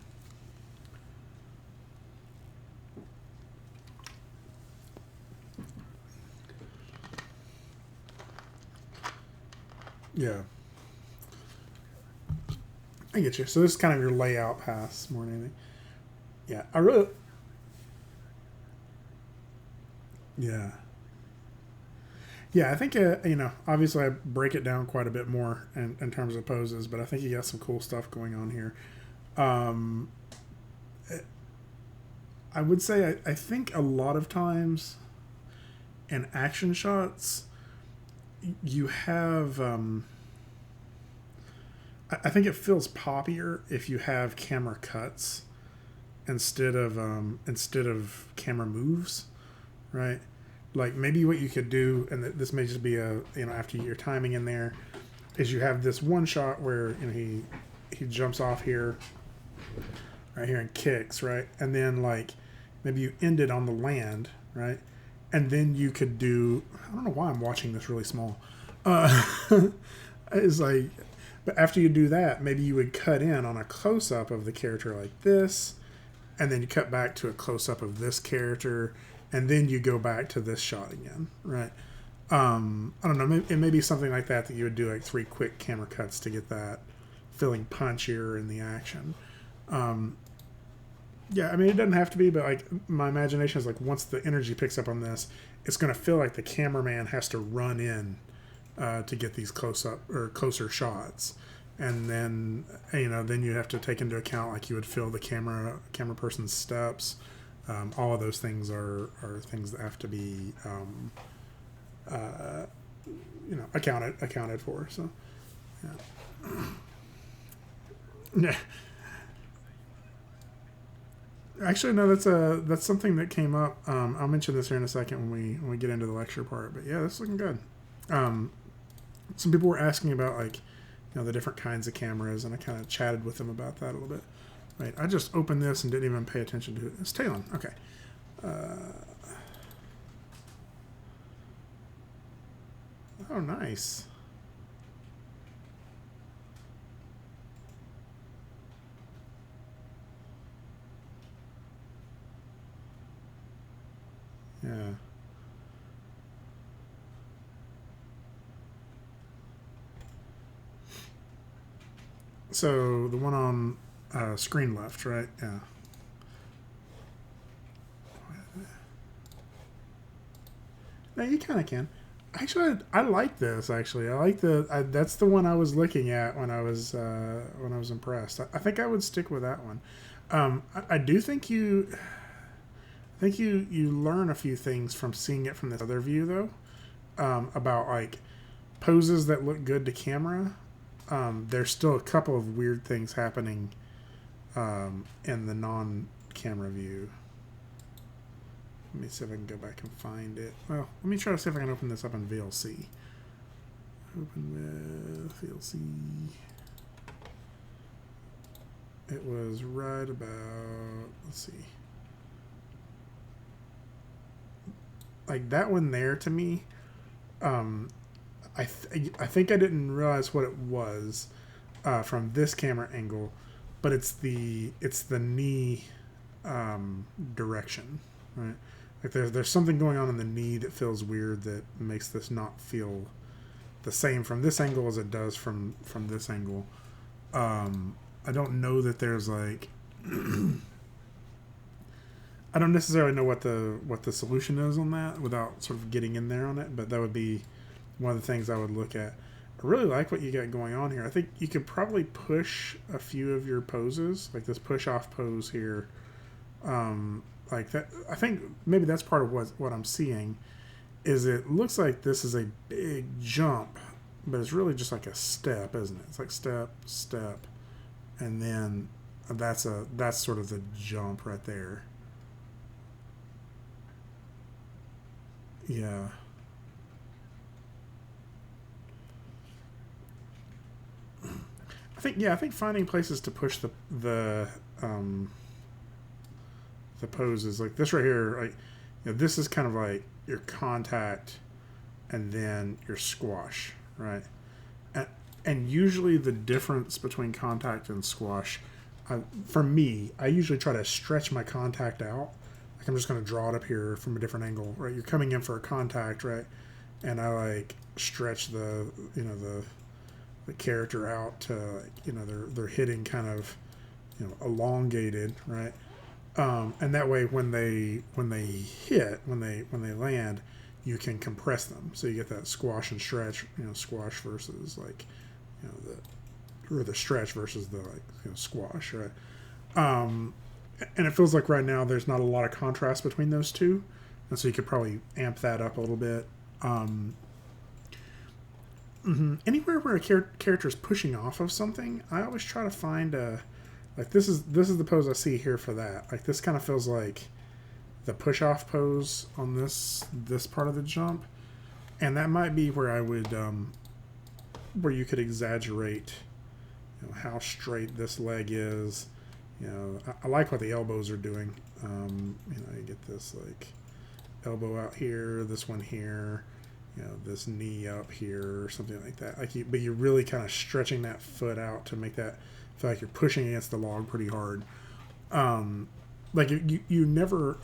Yeah. I get you. So this is kind of your layout pass more than anything. Yeah. Yeah. Yeah, I think, obviously I break it down quite a bit more in terms of poses, but I think you got some cool stuff going on here. Um, I would say I think a lot of times in action shots, you have. I think it feels poppier if you have camera cuts instead of camera moves, right? Like maybe what you could do, and this may just be after your timing in there, is you have this one shot where he jumps off here, right here, and kicks, right, and then like maybe you end it on the land, right, and then you could do, I don't know why I'm watching this really small, it's like, but after you do that, maybe you would cut in on a close up of the character like this, and then you cut back to a close up of this character. And then you go back to this shot again, right? I don't know. It may be something like that you would do, like 3 quick camera cuts to get that feeling punchier in the action. Yeah, I mean, it doesn't have to be, but like my imagination is like once the energy picks up on this, it's going to feel like the cameraman has to run in to get these close up or closer shots, and then then you have to take into account like you would feel the camera person's steps. All of those things are things that have to be uh, accounted for. So yeah. Yeah. Actually, no. That's something that came up. I'll mention this here in a second when we get into the lecture part. But yeah, this is looking good. Some people were asking about like the different kinds of cameras, and I kind of chatted with them about that a little bit. Right, I just opened this and didn't even pay attention to it. It's Talon. Okay. Oh, nice. Yeah. So the one on screen left, right? Yeah. No, you kind of can. Actually, I like this. Actually, I like that's the one I was looking at when I was impressed. I think I would stick with that one. I do think you learn a few things from seeing it from this other view though, about like poses that look good to camera. There's still a couple of weird things happening in the non-camera view. Let me see if I can go back and find it. Well, let me try to see if I can open this up in VLC. Open with VLC. It was right about, let's see. Like that one there to me, I think I didn't realize what it was from this camera angle, but it's the knee direction, right? Like there's something going on in the knee that feels weird that makes this not feel the same from this angle as it does from this angle. I don't know that there's like I don't necessarily know what the solution is on that without sort of getting in there on it, but that would be one of the things I would look at. I really like what you got going on here. I think you could probably push a few of your poses, like this push off pose here. Like that, I think maybe that's part of what I'm seeing. Is it looks like this is a big jump, but it's really just like a step, isn't it? It's like step, step, and then that's sort of the jump right there. Yeah. I think finding places to push the poses like this right here, like this is kind of like your contact and then your squash, right? And usually the difference between contact and squash, for me, I usually try to stretch my contact out. Like I'm just going to draw it up here from a different angle, right? You're coming in for a contact, right? And I like stretch the character out to they're hitting kind of elongated, right? And that way when they land, you can compress them, so you get that squash and stretch. Squash versus like the stretch versus the squash, right? And it feels like right now there's not a lot of contrast between those two, and so you could probably amp that up a little bit. Anywhere where a character is pushing off of something, I always try to find like this is the pose I see here for that. Like this kind of feels like the push off pose on this part of the jump, and that might be where I would where you could exaggerate how straight this leg is. I like what the elbows are doing. You get this like elbow out here, this one here, this knee up here or something like that. But you're really kind of stretching that foot out to make that feel like you're pushing against the log pretty hard. Like you never,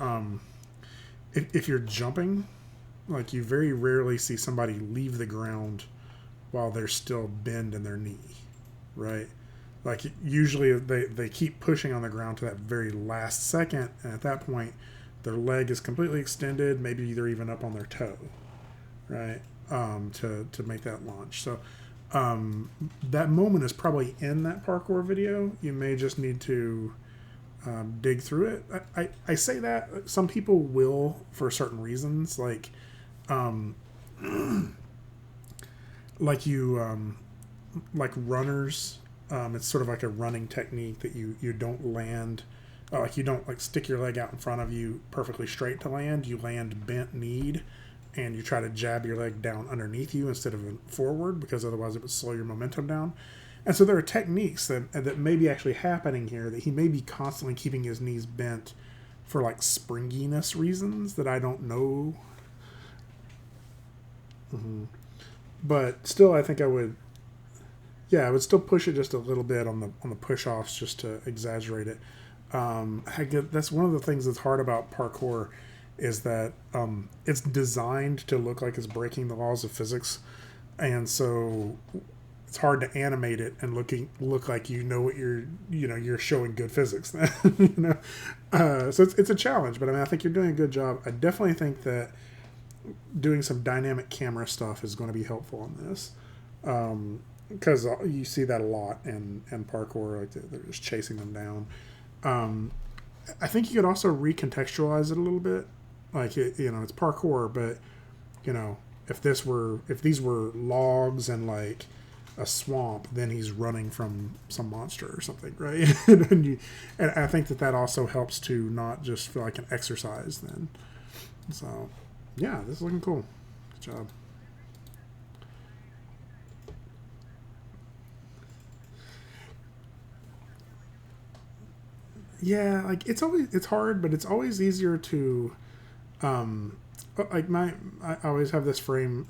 if you're jumping, like you very rarely see somebody leave the ground while they're still bend in their knee, right? Like usually they keep pushing on the ground to that very last second, and at that point their leg is completely extended, maybe they're even up on their toe, right? To make that launch. So That moment is probably in that parkour video. You may just need to dig through it. I say that some people will for certain reasons, um, like you like runners. It's sort of like a running technique that you don't land. Like you don't like stick your leg out in front of you perfectly straight to land. You land bent kneed, and you try to jab your leg down underneath you instead of forward, because otherwise it would slow your momentum down. And so there are techniques that may be actually happening here, that he may be constantly keeping his knees bent for like springiness reasons that I don't know. Mm-hmm. But still, I think I would still push it just a little bit on the push offs just to exaggerate it. That's one of the things that's hard about parkour, is that it's designed to look like it's breaking the laws of physics, and so it's hard to animate it and look like what you're showing good physics. So it's a challenge, but I mean I think you're doing a good job. I definitely think that doing some dynamic camera stuff is going to be helpful on this. Because you see that a lot in parkour, like they're just chasing them down. I think you could also recontextualize it a little bit, like it's parkour, but if these were logs and like a swamp, then he's running from some monster or something, right? and I think that also helps to not just feel like an exercise then. So yeah, this is looking cool. Good job. Yeah, like it's hard, but it's always easier to um like I always have this phrase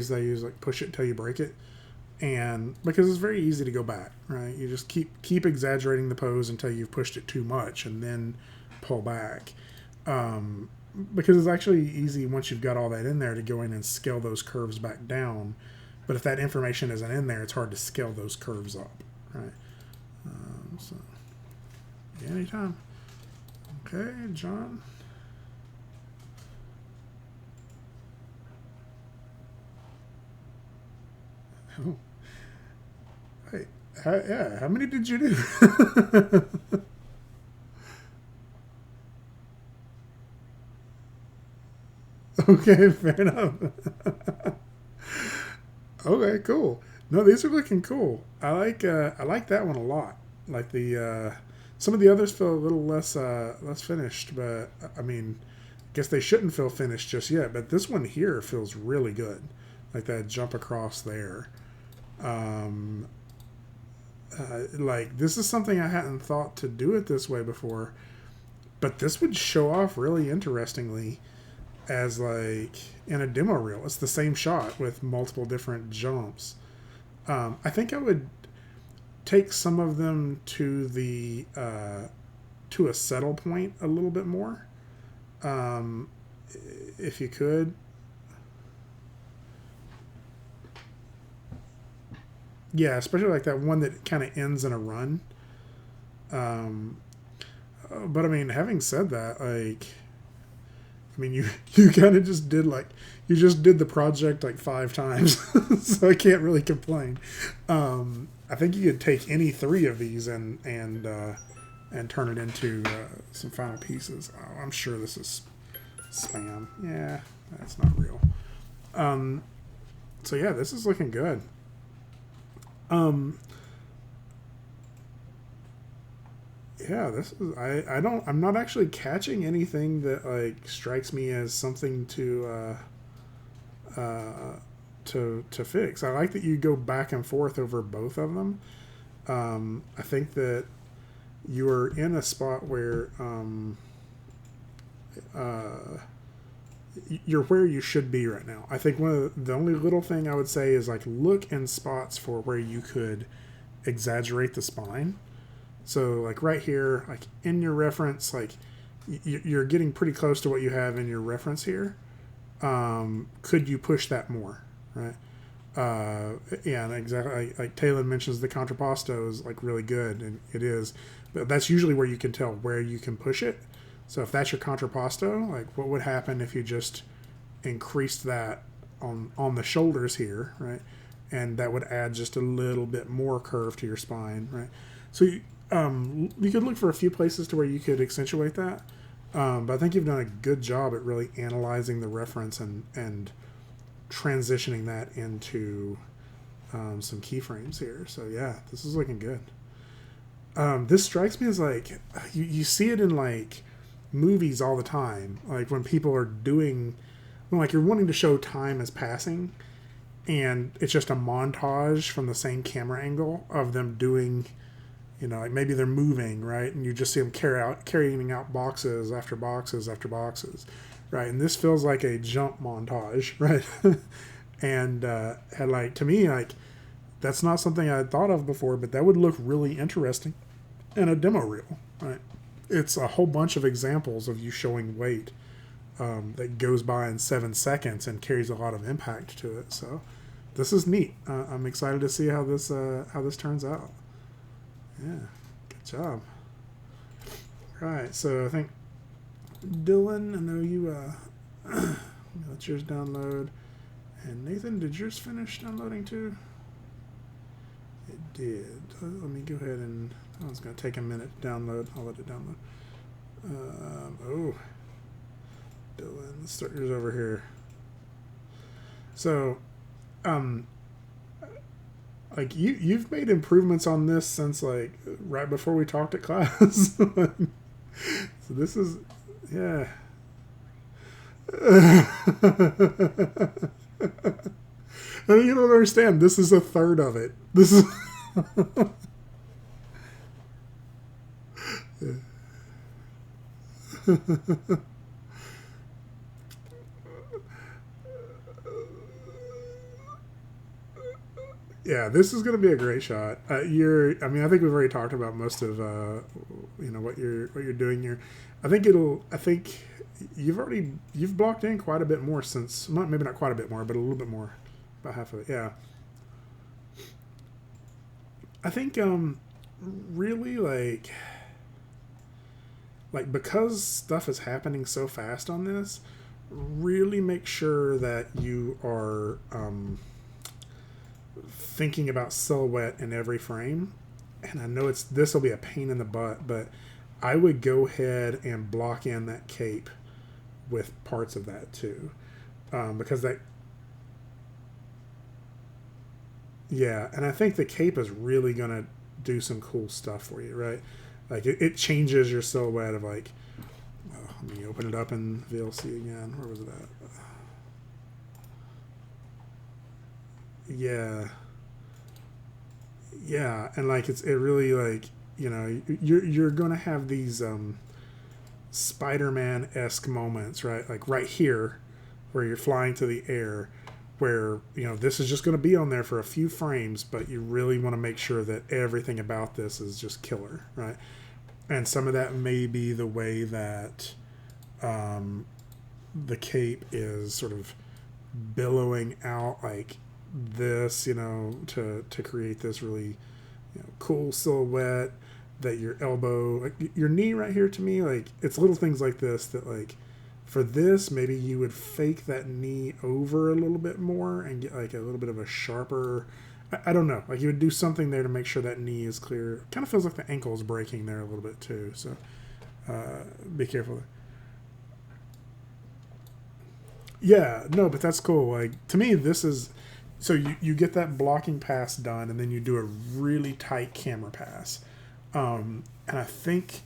that I use, like push it till you break it. And because it's very easy to go back, right? You just keep exaggerating the pose until you've pushed it too much and then pull back. Because it's actually easy, once you've got all that in there, to go in and scale those curves back down. But if that information isn't in there, it's hard to scale those curves up, right? So yeah, anytime. Okay, John. Oh, hey, yeah. How many did you do? Okay, fair enough. Okay, cool. No, these are looking cool. I like that one a lot. Like some of the others feel a little less finished, but I mean, I guess they shouldn't feel finished just yet. But this one here feels really good. Like that jump across there. Um, like this is something I hadn't thought to do it this way before, but this would show off really interestingly as like in a demo reel. It's the same shot with multiple different jumps. I think I would take some of them to the to a settle point a little bit more, um, if you could. Yeah, especially like that one that kind of ends in a run. Um, but I mean, having said that, like, I mean, you kind of just did the project like 5 times, so I can't really complain. I think you could take any 3 of these and turn it into some final pieces. Oh, I'm sure this is spam. Yeah, that's not real. So yeah, this is looking good. Um, yeah, this is I'm not actually catching anything that like strikes me as something to fix. I like that you go back and forth over both of them. I think that you are in a spot where you're where you should be right now. I think the only little thing I would say is like look in spots for where you could exaggerate the spine. So like right here, like in your reference, like you're getting pretty close to what you have in your reference here. Could you push that more, right? Yeah, and exactly. Like Talon mentions, the contrapposto is like really good, and it is, but that's usually where you can tell where you can push it. So if that's your contrapposto, like what would happen if you just increased that on the shoulders here, right? and that would add just a little bit more curve to your spine, right? So you could look for a few places to where you could accentuate that, but I think you've done a good job at really analyzing the reference and transitioning that into some keyframes here. So yeah, this is looking good. This strikes me as like you see it in like movies all the time, like when people are doing, like you're wanting to show time as passing, and it's just a montage from the same camera angle of them doing, like maybe they're moving, right, and you just see them carrying out boxes after boxes after boxes, right, and this feels like a jump montage, right, and like to me, like that's not something I had thought of before, but that would look really interesting in a demo reel, right? It's a whole bunch of examples of you showing weight that goes by in 7 seconds and carries a lot of impact to it. So this is neat. I'm excited to see how this turns out. Yeah, good job. Right, so I think Dylan, I know you let yours download, and Nathan, did yours finish downloading too? It did. Let me go ahead and. Oh, it's going to take a minute to download. I'll let it download. Dylan, let's start yours over here. So, like you've made improvements on this since like right before we talked at class. So this is, yeah. You don't understand. This is a third of it. This is. Yeah, this is going to be a great shot. I think we've already talked about most of, what you're doing here. I think you've blocked in quite a bit more since, maybe not quite a bit more, but a little bit more, about half of it. Yeah. I think, really like because stuff is happening so fast on this, really make sure that you are, thinking about silhouette in every frame. And I know this will be a pain in the butt, but I would go ahead and block in that cape with parts of that too, because and I think the cape is really gonna do some cool stuff for you, right? Like it changes your silhouette of like. Let me open it up in VLC again. Where was it at? Yeah, and like it really like you're gonna have these Spider-Man-esque moments, right? Like right here, where you're flying to the air, where this is just gonna be on there for a few frames, but you really want to make sure that everything about this is just killer, right? And some of that may be the way that the cape is sort of billowing out like this, to create this really cool silhouette that your elbow, like your knee right here, to me, like it's little things like this that like for this maybe you would fake that knee over a little bit more and get like a little bit of a sharper, I don't know, like you would do something there to make sure that knee is clear. Kind of feels like the ankle is breaking there a little bit too, so be careful. Yeah, no, but that's cool. Like to me, this is so you get that blocking pass done, and then you do a really tight camera pass, and I think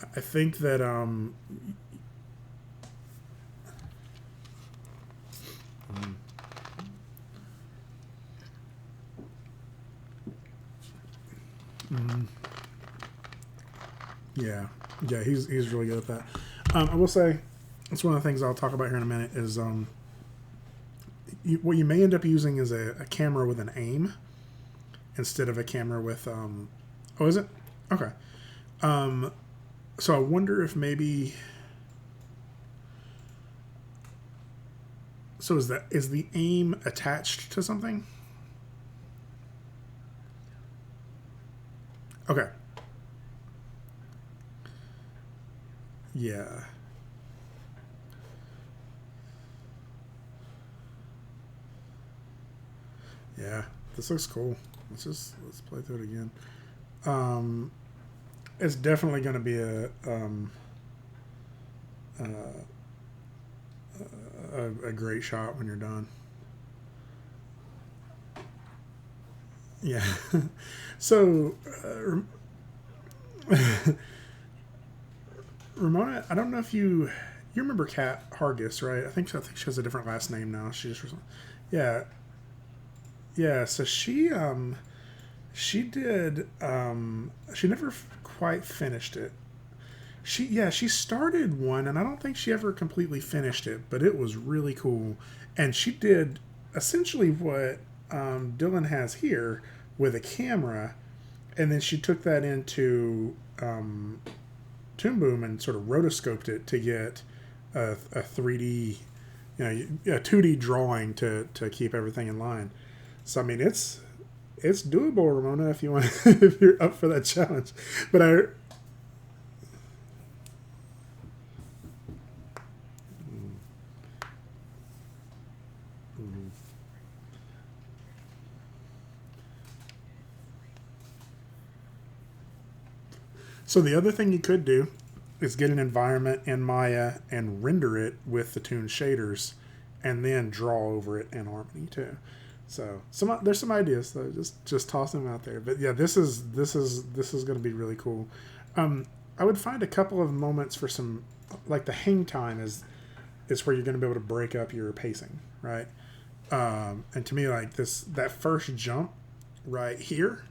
that yeah, he's really good at that. I will say that's one of the things I'll talk about here in a minute is what you may end up using is a camera with an aim instead of a camera with oh, is it? Okay. So I wonder if maybe, so is the aim attached to something? Okay. Yeah. Yeah, this looks cool. Let's play through it again. Um, it's definitely going to be uh, a great shot when you're done. Yeah. So, Ramona, I don't know if you remember Kat Hargis, right? I think she has a different last name now. She just yeah, yeah. So she did she never quite finished it. She started one, and I don't think she ever completely finished it, but it was really cool. And she did essentially what Dylan has here with a camera, and then she took that into Toon Boom and sort of rotoscoped it to get a 3D, a 2D drawing to keep everything in line. So I mean, it's doable, Ramona, if you want, if you're up for that challenge. But so the other thing you could do is get an environment in Maya and render it with the Toon shaders, and then draw over it in Harmony too. So there's some ideas. So just tossing them out there. But yeah, this is going to be really cool. I would find a couple of moments for some, like the hang time is where you're going to be able to break up your pacing, right? And to me, like that first jump right here,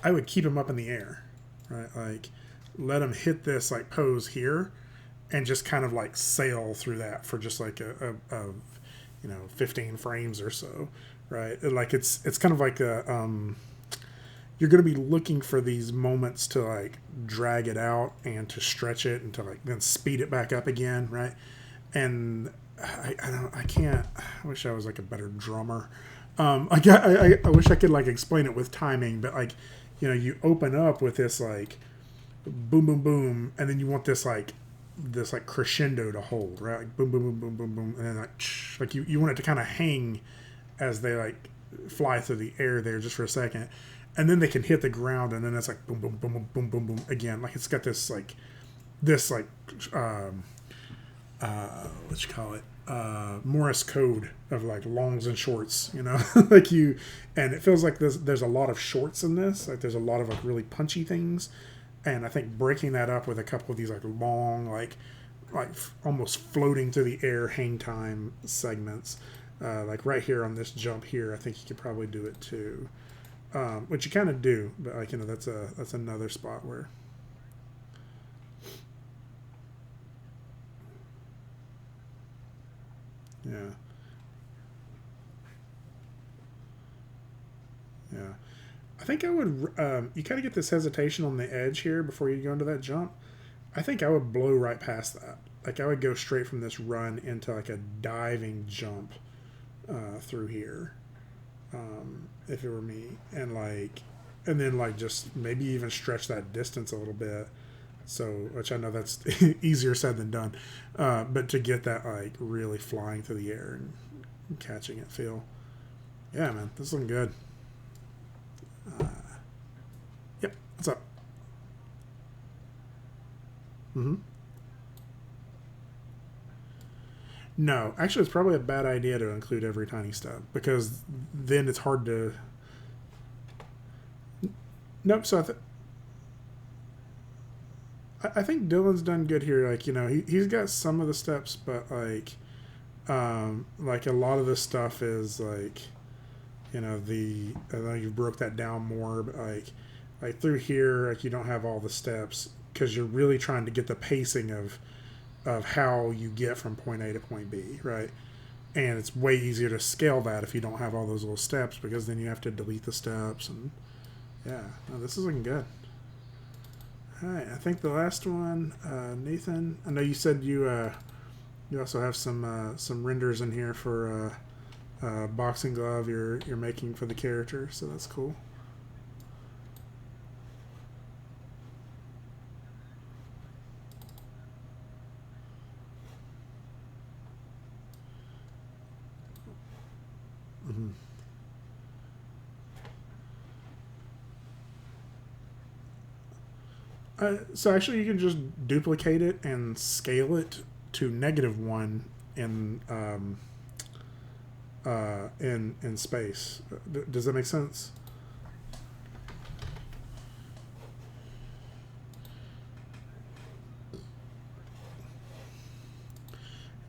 I would keep him up in the air, right? Like let him hit this like pose here, and just kind of like sail through that for just like a 15 frames or so, right? Like it's kind of like you're going to be looking for these moments to like drag it out and to stretch it and to like then speed it back up again, right? And I can't. I wish I was like a better drummer. I wish I could like explain it with timing, but like you open up with this like boom boom boom, and then you want this like crescendo to hold, right? Like boom boom boom boom boom boom, and then like you want it to kind of hang as they like fly through the air there just for a second, and then they can hit the ground, and then it's like boom boom boom boom boom boom boom again. Like it's got this um, what you call it, Morse code of like longs and shorts, like and it feels like there's a lot of shorts in this. Like there's a lot of like really punchy things, and I think breaking that up with a couple of these like long like almost floating through the air hang time segments, like right here on this jump here, I think you could probably do it too, which you kind of do, but like that's another spot where. Yeah, yeah. I think I would. You kind of get this hesitation on the edge here before you go into that jump. I think I would blow right past that. Like I would go straight from this run into like a diving jump through here, if it were me, and then like just maybe even stretch that distance a little bit. So, which I know that's easier said than done, but to get that like really flying through the air and catching it feel. Yeah, man, this is looking good. Uh, yep. What's up? Mm-hmm. No, actually, it's probably a bad idea to include every tiny step because then it's hard to. Nope. So I think Dylan's done good here. Like he's got some of the steps, but like a lot of this stuff is like I know you broke that down more, but like through here, like you don't have all the steps because you're really trying to get the pacing of how you get from point A to point B, right? And it's way easier to scale that if you don't have all those little steps because then you have to delete the steps and yeah, no, this is looking good. All right, I think the last one, Nathan. I know you said you also have some renders in here for boxing glove you're making for the character, so that's cool. Mm-hmm. So actually, you can just duplicate it and scale it to -1 in space. Does that make sense?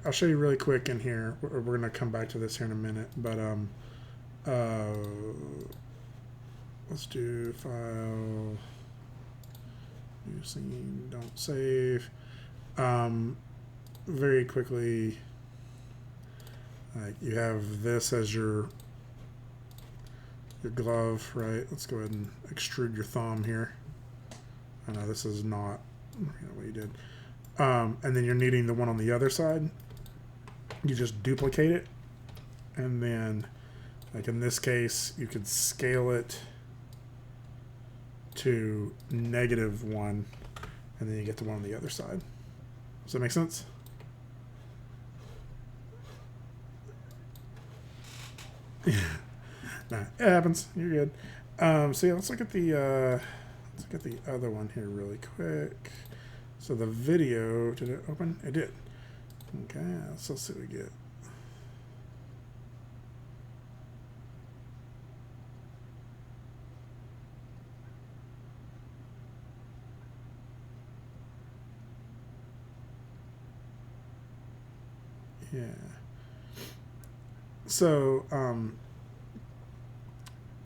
I'll show you really quick in here. We're going to come back to this here in a minute, but let's do file, new scene, don't save. Very quickly, you have this as your glove, right? Let's go ahead and extrude your thumb here. I know this is not what you did. And then you're needing the one on the other side. You just duplicate it, and then, like in this case, you could scale it to -1, and then you get the one on the other side. Does that make sense? Nah, it happens. You're good. So yeah, let's look at the other one here really quick. So the video, did it open? It did. Okay, so let's see what we get. Yeah. So, a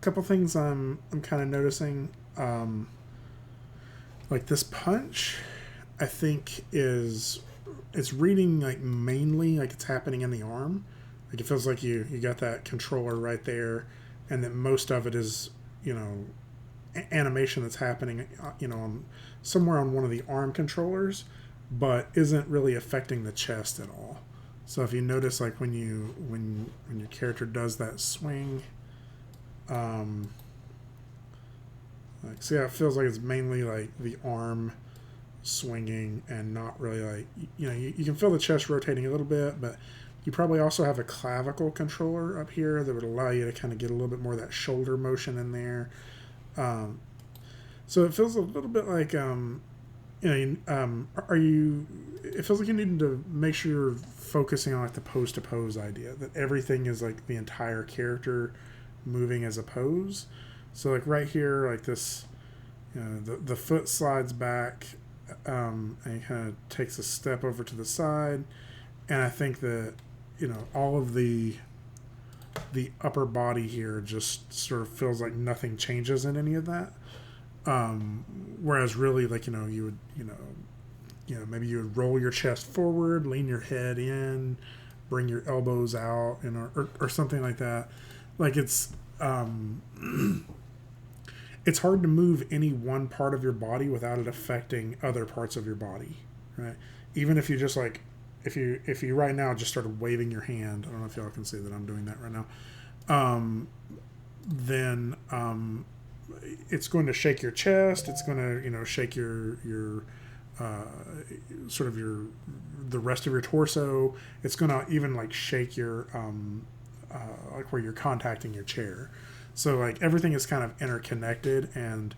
couple things I'm kind of noticing. Like this punch, I think it's reading like mainly like it's happening in the arm. Like it feels like you got that controller right there, and that most of it is animation that's happening somewhere on one of the arm controllers, but isn't really affecting the chest at all. So if you notice, like when your character does that swing, like see how it feels like it's mainly like the arm swinging and not really like you can feel the chest rotating a little bit, but you probably also have a clavicle controller up here that would allow you to kind of get a little bit more of that shoulder motion in there. So it feels a little bit like it feels like you need to make sure you're focusing on like the pose to pose idea, that everything is like the entire character moving as a pose. So like right here, like this, the foot slides back, and he kind of takes a step over to the side, and I think that all of the upper body here just sort of feels like nothing changes in any of that. Whereas really, like you would maybe you would roll your chest forward, lean your head in, bring your elbows out, or something like that. Like it's it's hard to move any one part of your body without it affecting other parts of your body, right? Even if you just like, if you right now just started waving your hand, I don't know if y'all can see that I'm doing that right now, then it's going to shake your chest. It's going to shake your sort of the rest of your torso. It's going to even like shake your like where you're contacting your chair. So like everything is kind of interconnected, and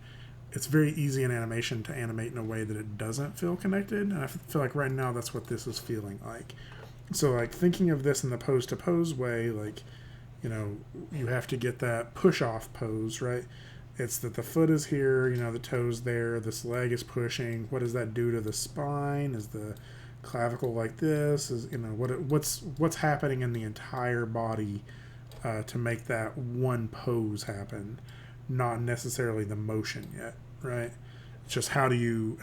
it's very easy in animation to animate in a way that it doesn't feel connected. And I feel like right now that's what this is feeling like. So like thinking of this in the pose to pose way, like you have to get that push off pose, right? It's that the foot is here, the toe's there, this leg is pushing. What does that do to the spine? Is the clavicle like this? Is what's happening in the entire body to make that one pose happen, not necessarily the motion yet, right? It's just how do you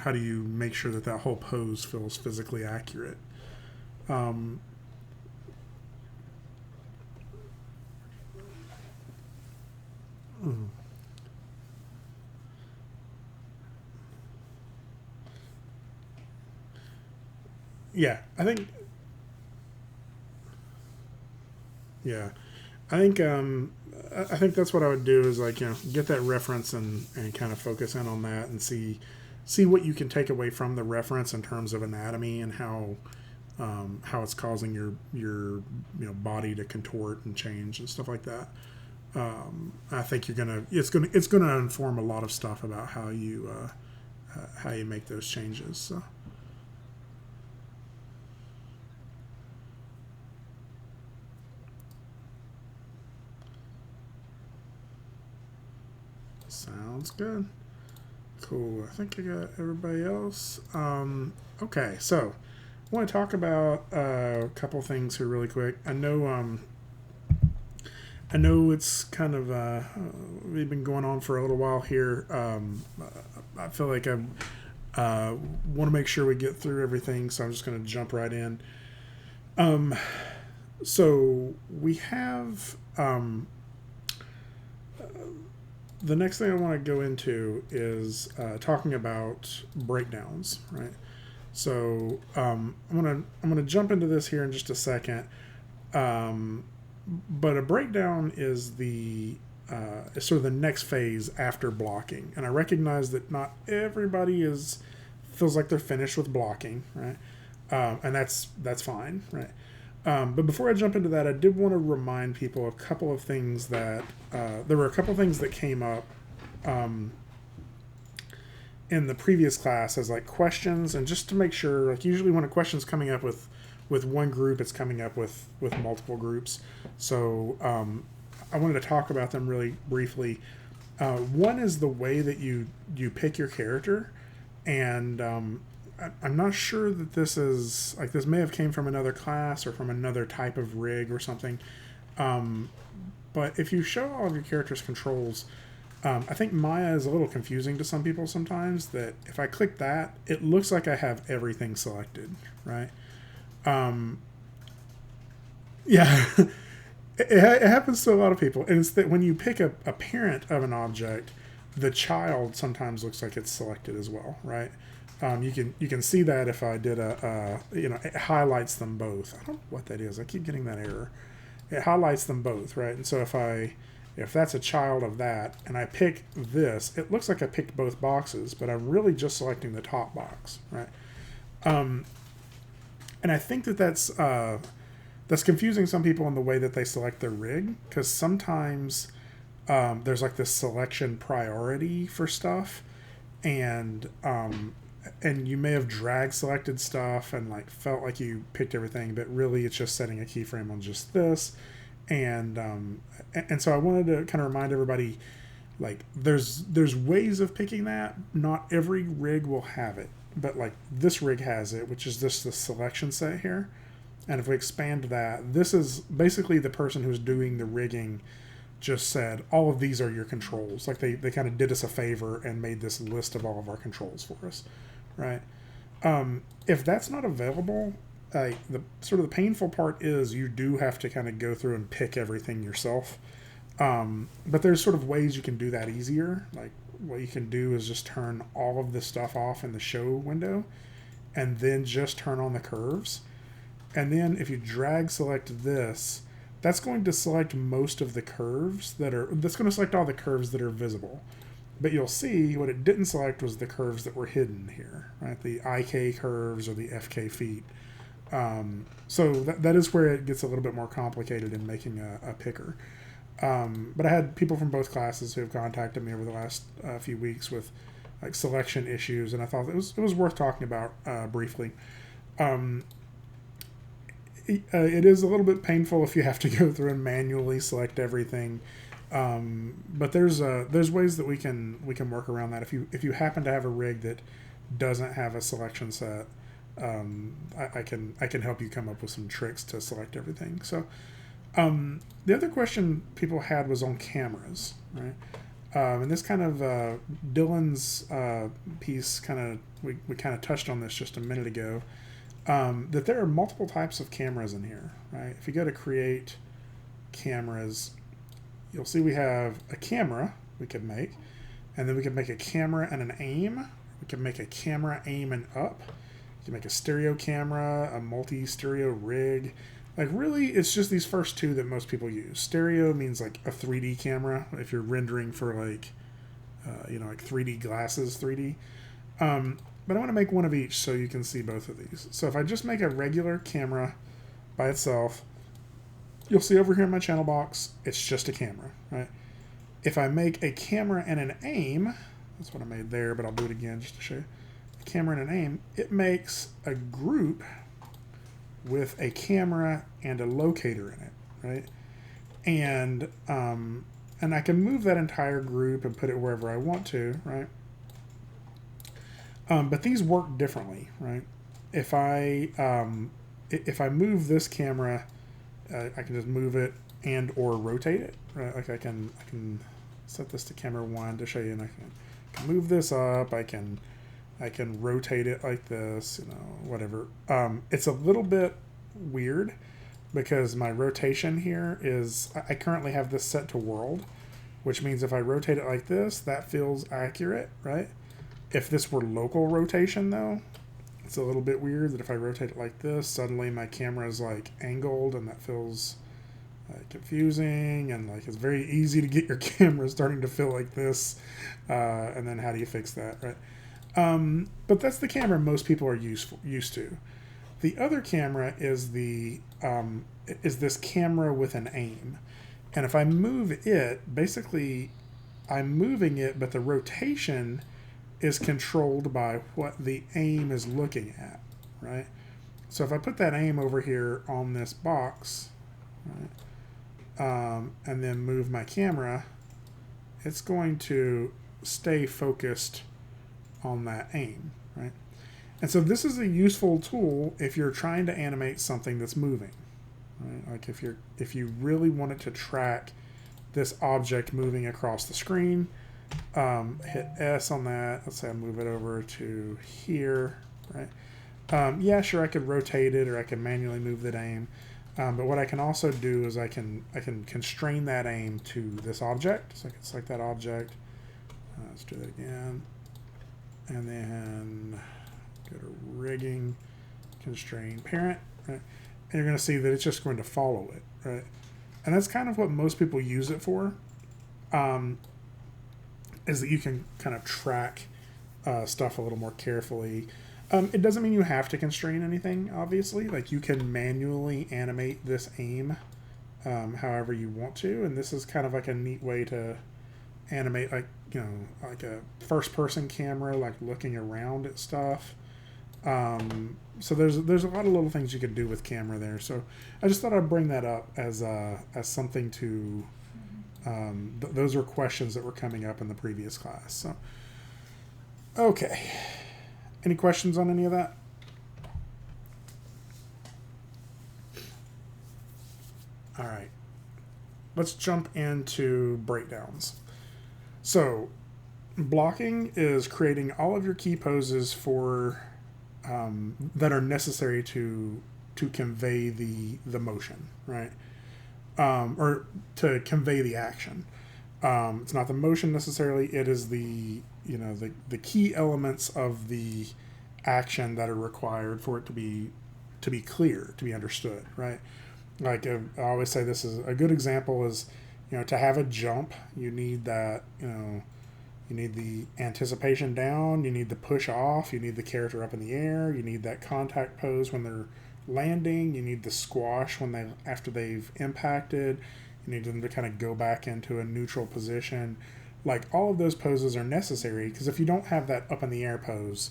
make sure that whole pose feels physically accurate. Yeah, I think. Yeah, I think that's what I would do is like get that reference and kind of focus in on that and see what you can take away from the reference in terms of anatomy and how it's causing your body to contort and change and stuff like that. I think it's gonna inform a lot of stuff about how you how you make those changes. So. Sounds good. Cool. I think I got everybody else. Okay, so I want to talk about a couple things here really quick. I know it's kind of we've been going on for a little while here. I feel like I want to make sure we get through everything, so I'm just going to jump right in. So we have the next thing I want to go into is talking about breakdowns, right? So I'm gonna jump into this here in just a second. But a breakdown is is sort of the next phase after blocking, and I recognize that not everybody feels like they're finished with blocking, right? And that's fine, right? But before I jump into that, I did want to remind people a couple of things that there were a couple of things that came up in the previous class as like questions, and just to make sure, like usually when a question's coming up with one group, it's coming up with multiple groups. So I wanted to talk about them really briefly. One is the way that you pick your character, and I'm not sure that this is like, this may have came from another class or from another type of rig or something. But if you show all of your character's controls, I think Maya is a little confusing to some people sometimes, that if I click that, it looks like I have everything selected, right? Yeah, it happens to a lot of people. And it's that when you pick a parent of an object, the child sometimes looks like it's selected as well, right? You can see that if I did it highlights them both. I don't know what that is. I keep getting that error. It highlights them both, right? And so if that's a child of that, and I pick this, it looks like I picked both boxes, but I'm really just selecting the top box, right? And I think that's confusing some people in the way that they select their rig, because sometimes there's like this selection priority for stuff, and you may have drag selected stuff and like felt like you picked everything, but really it's just setting a keyframe on just this. And so I wanted to kind of remind everybody, like there's ways of picking that. Not every rig will have it, but like this rig has it, which is just the selection set here. And if we expand that, this is basically the person who's doing the rigging just said, all of these are your controls. Like they kind of did us a favor and made this list of all of our controls for us, right? If that's not available, the sort of the painful part is you do have to kind of go through and pick everything yourself. But there's sort of ways you can do that easier. Like what you can do is just turn all of this stuff off in the show window, and then just turn on the curves. And then if you drag select this, that's going to select most of the curves that's going to select all the curves that are visible. But you'll see what it didn't select was the curves that were hidden here, right? The IK curves or the FK feet. So that is where it gets a little bit more complicated in making a picker. But I had people from both classes who have contacted me over the last few weeks with like selection issues, and I thought it was worth talking about briefly. It is a little bit painful if you have to go through and manually select everything, but there's ways that we can work around that. If you happen to have a rig that doesn't have a selection set, I can help you come up with some tricks to select everything. So the other question people had was on cameras, right? And this kind of Dylan's piece we kind of touched on this just a minute ago. That there are multiple types of cameras in here, right? If you go to create cameras, you'll see we have a camera we could make, and then we could make a camera and an aim. We could make a camera, aim, and up. You can make a stereo camera, a multi-stereo rig. Like really, it's just these first two that most people use. Stereo means like a 3D camera, if you're rendering for like 3D glasses, 3D. But I want to make one of each so you can see both of these. So if I just make a regular camera by itself, you'll see over here in my channel box, it's just a camera, right? If I make a camera and an aim, That's what I made there, but I'll do it again just to show you. The camera and an aim. It makes a group with a camera and a locator in it, right? And I can move that entire group and put it wherever I want to, right? But these work differently, right? If I move this camera, I can just move it and or rotate it, right? Like I can set this to camera 1 to show you, and I can move this up. I can rotate it like this, you know, whatever. It's a little bit weird because my rotation here is, I currently have this set to world, which means if I rotate it like this, that feels accurate, right? If this were local rotation though, it's a little bit weird that if I rotate it like this, suddenly my camera is like angled, and that feels confusing, and like it's very easy to get your camera starting to feel like this, and then how do you fix that, right? But that's the camera most people are used to. The other camera is this camera with an aim, and if I move it, basically I'm moving it, but the rotation is controlled by what the aim is looking at, right? So if I put that aim over here on this box, right, and then move my camera, it's going to stay focused on that aim, right? And so this is a useful tool if you're trying to animate something that's moving, right? Like if you really wanted to track this object moving across the screen, hit S on that. Let's say I move it over to here, right? Yeah, sure, I could rotate it, or I can manually move that aim. But what I can also do is I can constrain that aim to this object. So I can select that object. Let's do that again. And then go to rigging, constrain parent, right? And you're going to see that it's just going to follow it, right? And that's kind of what most people use it for, is that you can kind of track stuff a little more carefully. It doesn't mean you have to constrain anything, obviously. Like you can manually animate this aim however you want to, and this is kind of like a neat way to animate, like, you know, like a first-person camera, like looking around at stuff. So there's a lot of little things you can do with camera there. So I just thought I'd bring that up as something to. Those were questions that were coming up in the previous class. So, okay. Any questions on any of that? All right. Let's jump into breakdowns. So, blocking is creating all of your key poses for that are necessary to convey the motion, right? Or to convey the action. It's not the motion necessarily. It is the key elements of the action that are required for it to be clear, to be understood, right? Like I always say, this is a good example is, to have a jump, you need that, you need the anticipation down, you need the push off, you need the character up in the air, you need that contact pose when they're landing, you need the squash after they've impacted, you need them to kind of go back into a neutral position. Like all of those poses are necessary, because if you don't have that up in the air pose,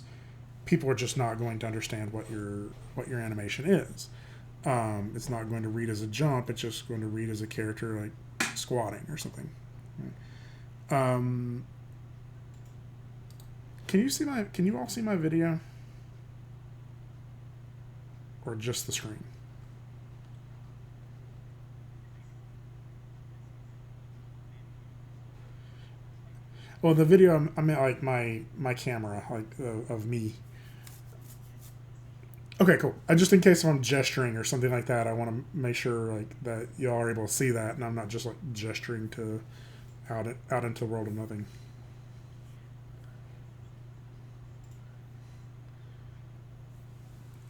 people are just not going to understand what your animation is. It's not going to read as a jump, it's just going to read as a character like squatting or something. Can you all see my video? Or just the screen? Well, the video, I mean, like my camera, like of me. Okay, cool. Just in case if I'm gesturing or something like that, I want to make sure like that y'all are able to see that, and I'm not just like gesturing to out into the world of nothing.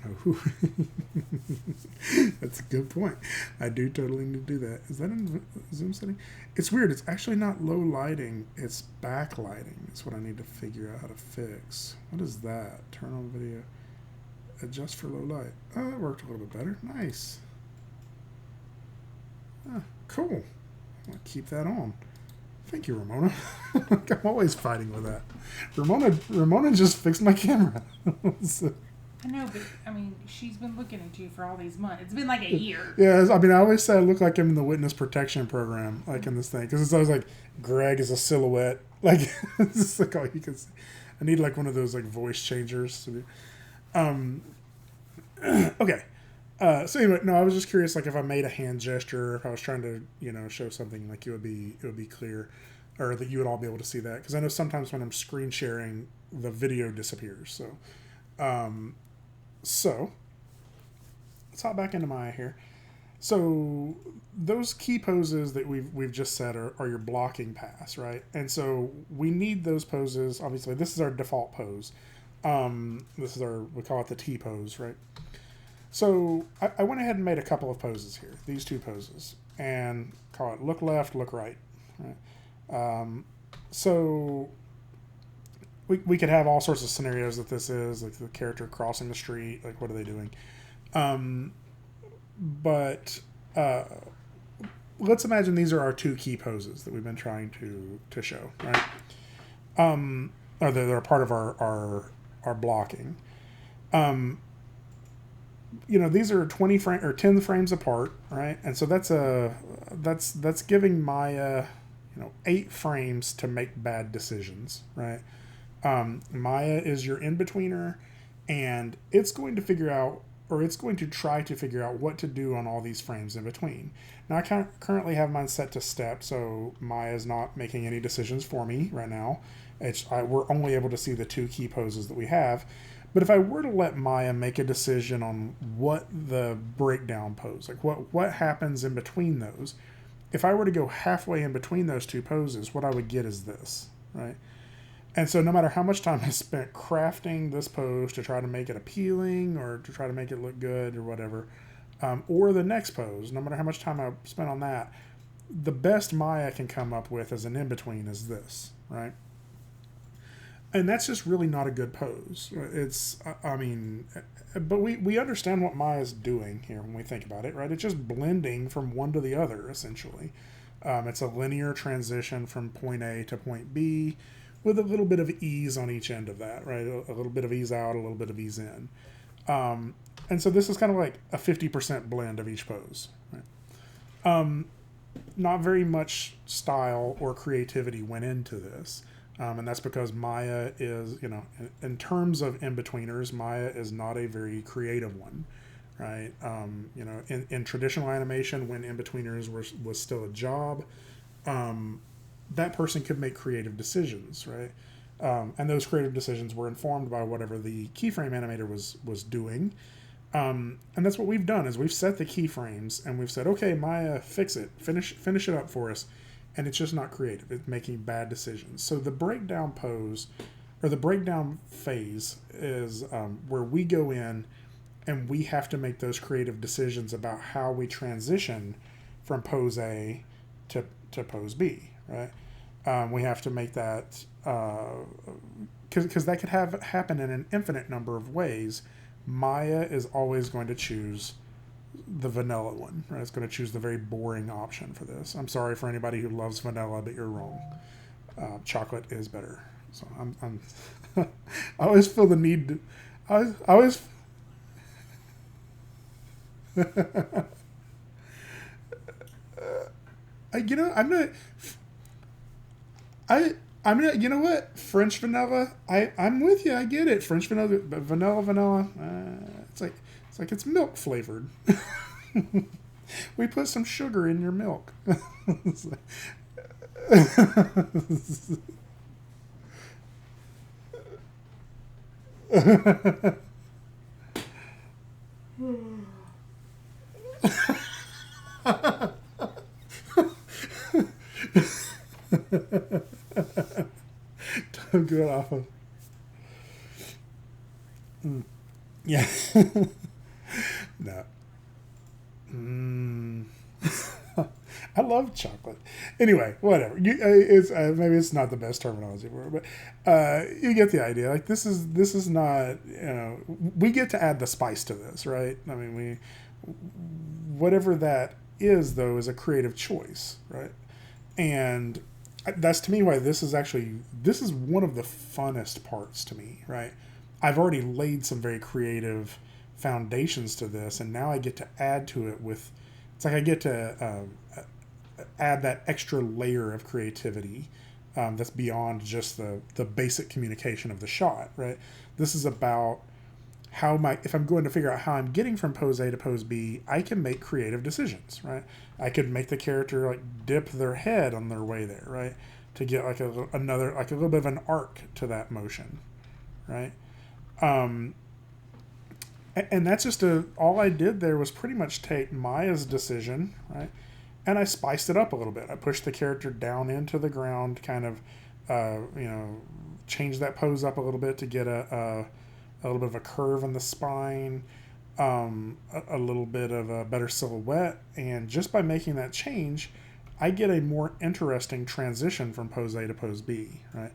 Oh, that's a good point. I do totally need to do that. Is that in Zoom setting? It's weird. It's actually not low lighting. It's backlighting. That's what I need to figure out how to fix. What is that? Turn on video. Adjust for low light. Oh, that worked a little bit better. Nice. Cool. I'm going to keep that on. Thank you, Ramona. I'm always fighting with that. Ramona just fixed my camera. So, I know, but I mean, she's been looking at you for all these months. It's been like a year. yeah, I mean, I always say I look like I'm in the witness protection program, like in this thing, because it's always like Greg is a silhouette. Like, it's just like all you can see. I need like one of those like voice changers. Okay. So anyway, no, I was just curious, like if I made a hand gesture, if I was trying to, show something, like it would be clear, or that you would all be able to see that. Because I know sometimes when I'm screen sharing, the video disappears. So let's hop back into Maya here. So those key poses that we've just said are your blocking pass, right? And so we need those poses. Obviously, this is our default pose. This is we call it the T pose, right? So I went ahead and made a couple of poses here, these two poses, and call it look left, look right. Right? So we could have all sorts of scenarios that this is, like the character crossing the street, like what are they doing? But let's imagine these are our two key poses that we've been trying to show, right? Or they're a part of our blocking. These are 20 frame or 10 frames apart, right? And so that's giving Maya, 8 frames to make bad decisions, right? Maya is your in-betweener, and it's going to figure out, or it's going to try to figure out what to do on all these frames in between. Now, I currently have mine set to step, so Maya is not making any decisions for me right now. We're only able to see the two key poses that we have. But if I were to let Maya make a decision on what the breakdown pose, like what happens in between those, if I were to go halfway in between those two poses, what I would get is this, right? And so no matter how much time I spent crafting this pose to try to make it appealing or to try to make it look good or whatever, or the next pose, no matter how much time I spent on that, the best Maya can come up with as an in-between is this, right? And that's just really not a good pose. But we understand what Maya's doing here when we think about it, right? It's just blending from one to the other, essentially. It's a linear transition from point A to point B with a little bit of ease on each end of that, right? A little bit of ease out, a little bit of ease in. And so this is kind of like a 50% blend of each pose, right? Not very much style or creativity went into this. And that's because Maya is, in terms of in-betweeners, Maya is not a very creative one, right? In traditional animation, when in-betweeners was still a job, that person could make creative decisions, right? And those creative decisions were informed by whatever the keyframe animator was doing. And that's what we've done is we've set the keyframes and we've said, okay, Maya, fix it, finish it up for us. And it's just not creative. It's making bad decisions. So the breakdown pose, or the breakdown phase, is where we go in and we have to make those creative decisions about how we transition from pose A to pose B, right? We have to make that, because that could happen in an infinite number of ways. Maya is always going to choose the vanilla one, right? It's going to choose the very boring option for this. I'm sorry for anybody who loves vanilla, but you're wrong. Chocolate is better. So I'm I always feel the need to, I always I'm not, you know what? French vanilla, I'm with you. I get it. French vanilla, but vanilla. It's like it's milk flavored. We put some sugar in your milk. Don't go off of. Yeah. No. I love chocolate. Anyway, whatever. It's maybe it's not the best terminology for it, but you get the idea. Like this is not, we get to add the spice to this, right? I mean, whatever that is though is a creative choice, right? And that's to me why this is one of the funnest parts to me, right? I've already laid some very creative foundations to this, and now I get to add to it with. It's like I get to add that extra layer of creativity that's beyond just the basic communication of the shot, right? This is about if I'm going to figure out how I'm getting from pose A to pose B, I can make creative decisions, right? I could make the character like dip their head on their way there, right? To get like a little bit of an arc to that motion, right? And that's just all I did there was pretty much take Maya's decision, right? And I spiced it up a little bit. I pushed the character down into the ground, kind of, change that pose up a little bit to get a little bit of a curve in the spine, a little bit of a better silhouette. And just by making that change, I get a more interesting transition from pose A to pose B, right?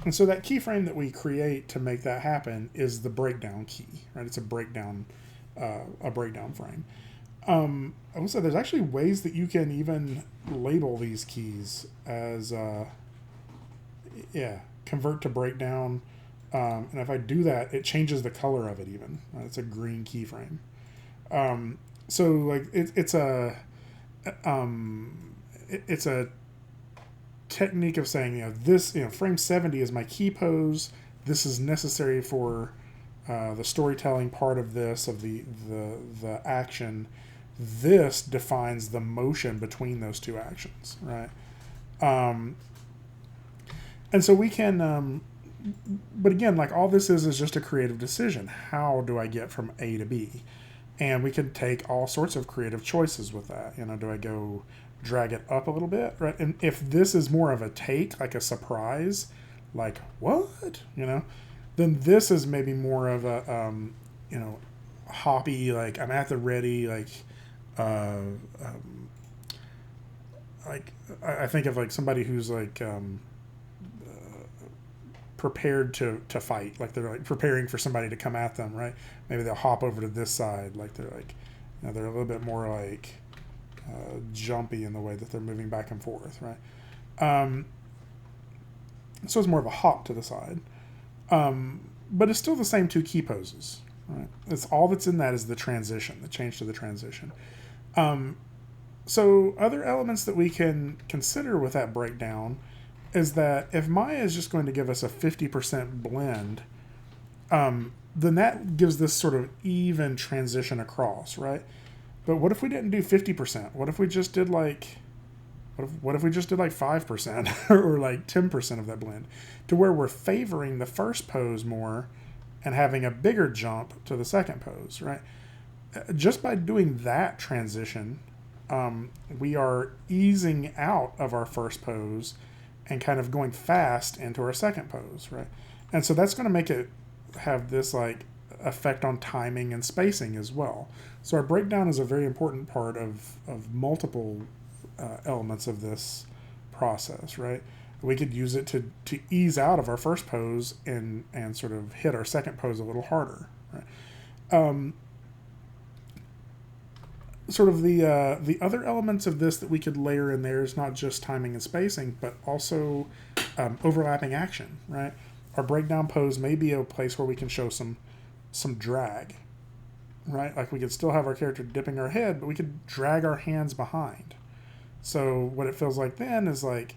And so that keyframe that we create to make that happen is the breakdown key, right? It's a breakdown frame. I will say there's actually ways that you can even label these keys as, convert to breakdown. And if I do that, it changes the color of it even. It's a green keyframe. So like it's a technique of saying, this, frame 70 is my key pose. This is necessary for the storytelling part of this, of the action. This defines the motion between those two actions, right? And so we can, but again, like all this is just a creative decision. How do I get from A to B? And we can take all sorts of creative choices with that. Do I go drag it up a little bit, right? And if this is more of a take, like a surprise, like what, then this is maybe more of a, hoppy, like I'm at the ready, like I think of like somebody who's like prepared to fight, like they're like preparing for somebody to come at them, right? Maybe they'll hop over to this side, like they're like, they're a little bit more like jumpy in the way that they're moving back and forth, right? So it's more of a hop to the side, but it's still the same two key poses, right? It's all that's in that is the transition, the change to the transition. So other elements that we can consider with that breakdown is that if Maya is just going to give us a 50% blend, then that gives this sort of even transition across, right? But what if we didn't do 50%? What if we just did like, what if we just did like 5% or like 10% of that blend, to where we're favoring the first pose more and having a bigger jump to the second pose, right? Just by doing that transition, we are easing out of our first pose and kind of going fast into our second pose, right? And so that's going to make it have this like effect on timing and spacing as well. So our breakdown is a very important part of multiple elements of this process, right? We could use it to ease out of our first pose and sort of hit our second pose a little harder, right? Sort of the other elements of this that we could layer in there is not just timing and spacing, but also overlapping action, right? Our breakdown pose may be a place where we can show some drag, right? Like we could still have our character dipping our head, but we could drag our hands behind. So what it feels like then is like,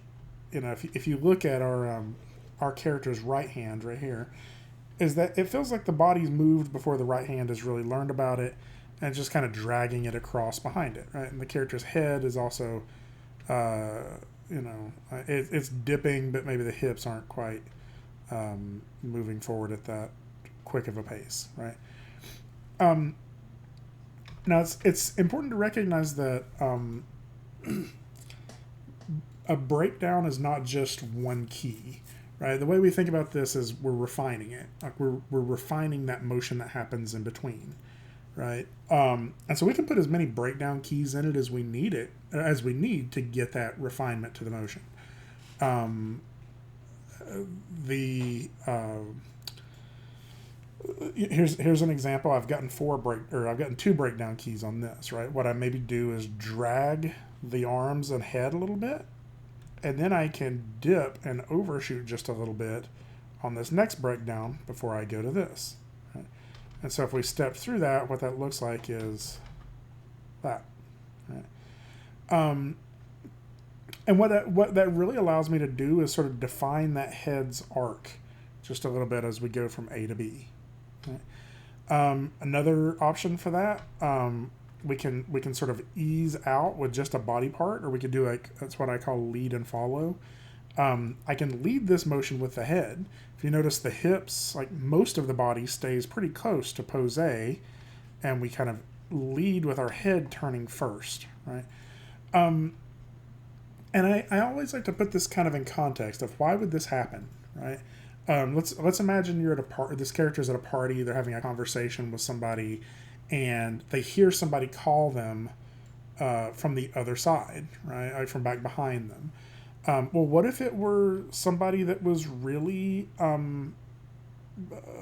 if you look at our character's right hand right here, is that it feels like the body's moved before the right hand has really learned about it, and just kind of dragging it across behind it, right? And the character's head is also, it's dipping, but maybe the hips aren't quite moving forward at that quick of a pace, right? Now, it's important to recognize that a breakdown is not just one key, right? The way we think about this is we're refining it. Like we're refining that motion that happens in between, right? And so we can put as many breakdown keys in it as we need to get that refinement to the motion. Here's an example. I've gotten two breakdown keys on this, right? What I maybe do is drag the arms and head a little bit, and then I can dip and overshoot just a little bit on this next breakdown before I go to this. Right? And so if we step through that, what that looks like is that. Right? And what that really allows me to do is sort of define that head's arc just a little bit as we go from A to B. Right? Another option for that, we can sort of ease out with just a body part, or we could do that's what I call lead and follow. I can lead this motion with the head. If you notice the hips, like most of the body stays pretty close to pose A, and we kind of lead with our head turning first, right? And I always like to put this kind of in context of why would this happen, right? Let's imagine you're at a party. This character's at a party. They're having a conversation with somebody, and they hear somebody call them from the other side, right? Like from back behind them. Well, what if it were somebody that was really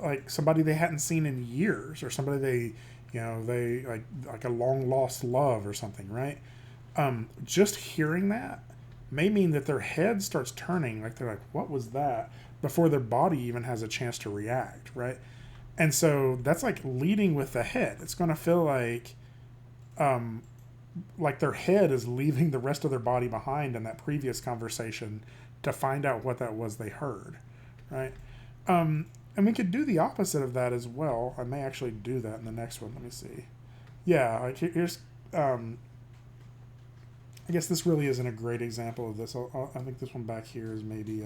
like somebody they hadn't seen in years, or somebody they like a long lost love or something, right? Just hearing that may mean that their head starts turning, like they're like, what was that? Before their body even has a chance to react, right? And so that's like leading with the head. It's going to feel like their head is leaving the rest of their body behind in that previous conversation to find out what that was they heard, right? And we could do the opposite of that as well. I may actually do that in the next one. Let me see. Yeah, like here's... I guess this really isn't a great example of this. I think this one back here is maybe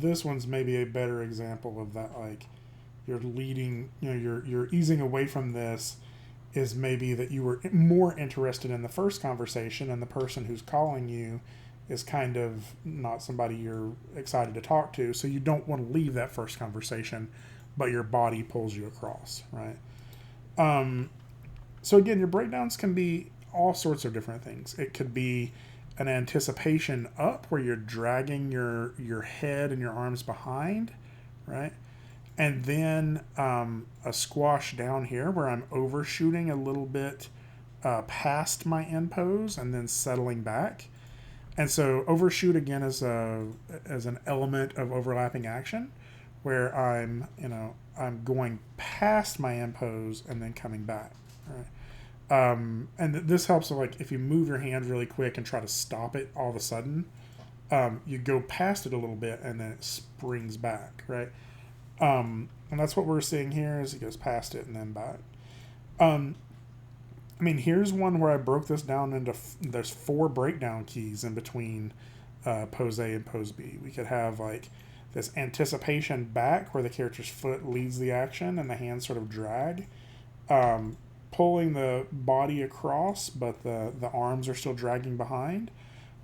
this one's maybe a better example of that. Like you're leading, you're easing away from this is maybe that you were more interested in the first conversation, and the person who's calling you is kind of not somebody you're excited to talk to, so you don't want to leave that first conversation, but your body pulls you across, right? So again, your breakdowns can be all sorts of different things. It could be an anticipation up where you're dragging your head and your arms behind, right? And then a squash down here where I'm overshooting a little bit past my end pose and then settling back. And so overshoot again is an element of overlapping action where I'm going past my end pose and then coming back, right? And this helps with, like, if you move your hand really quick and try to stop it all of a sudden, you go past it a little bit and then it springs back, right? And that's what we're seeing here is it goes past it and then back. I mean, here's one where I broke this down into, there's 4 breakdown keys in between pose A and pose B. We could have, like, this anticipation back where the character's foot leads the action and the hands sort of drag. Pulling the body across, but the arms are still dragging behind.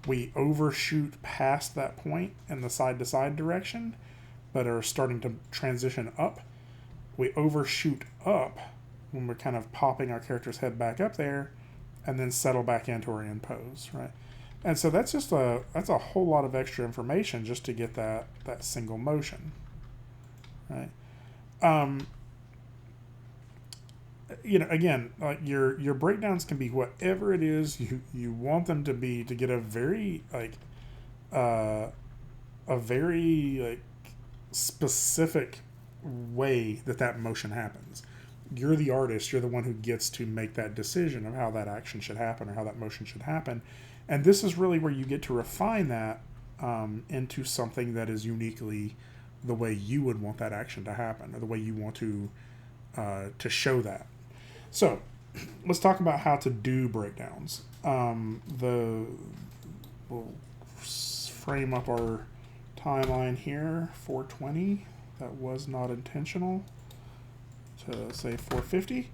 We overshoot past that point in the side-to-side direction, but are starting to transition up. We overshoot up when we're kind of popping our character's head back up there, and then settle back into our end pose, right? And so that's a whole lot of extra information just to get that single motion, right? Again, like your breakdowns can be whatever it is you want them to be to get a very specific way that motion happens. You're the artist. You're the one who gets to make that decision of how that action should happen or how that motion should happen. And this is really where you get to refine that into something that is uniquely the way you would want that action to happen, or the way you want to show that. So, let's talk about how to do breakdowns. We'll frame up our timeline here, 420. That was not intentional. To say 450.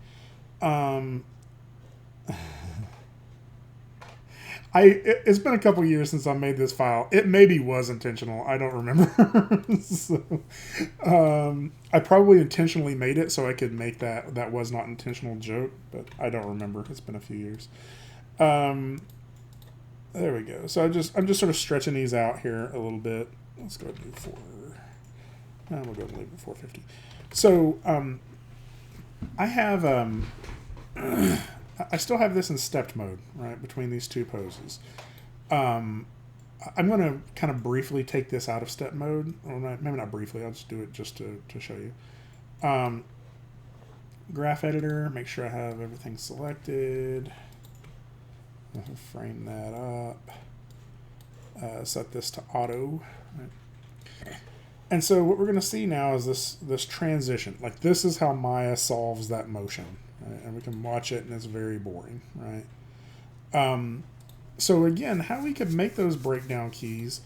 It's been a couple years since I made this file. It maybe was intentional. I don't remember. So, I probably intentionally made it so I could make that was not intentional joke, but I don't remember. It's been a few years. There we go. So I'm just sort of stretching these out here a little bit. Let's go ahead and do 4. We'll go ahead and leave it 450. So I have I still have this in stepped mode, right, between these two poses. I'm going to kind of briefly take this out of step mode. Or maybe not briefly. I'll just do it just to show you. Graph editor. Make sure I have everything selected. I'll frame that up. Set this to auto. Right. And so what we're going to see now is this transition. Like, this is how Maya solves that motion. Right? And we can watch it, and it's very boring. Right. So again, how we could make those breakdown keys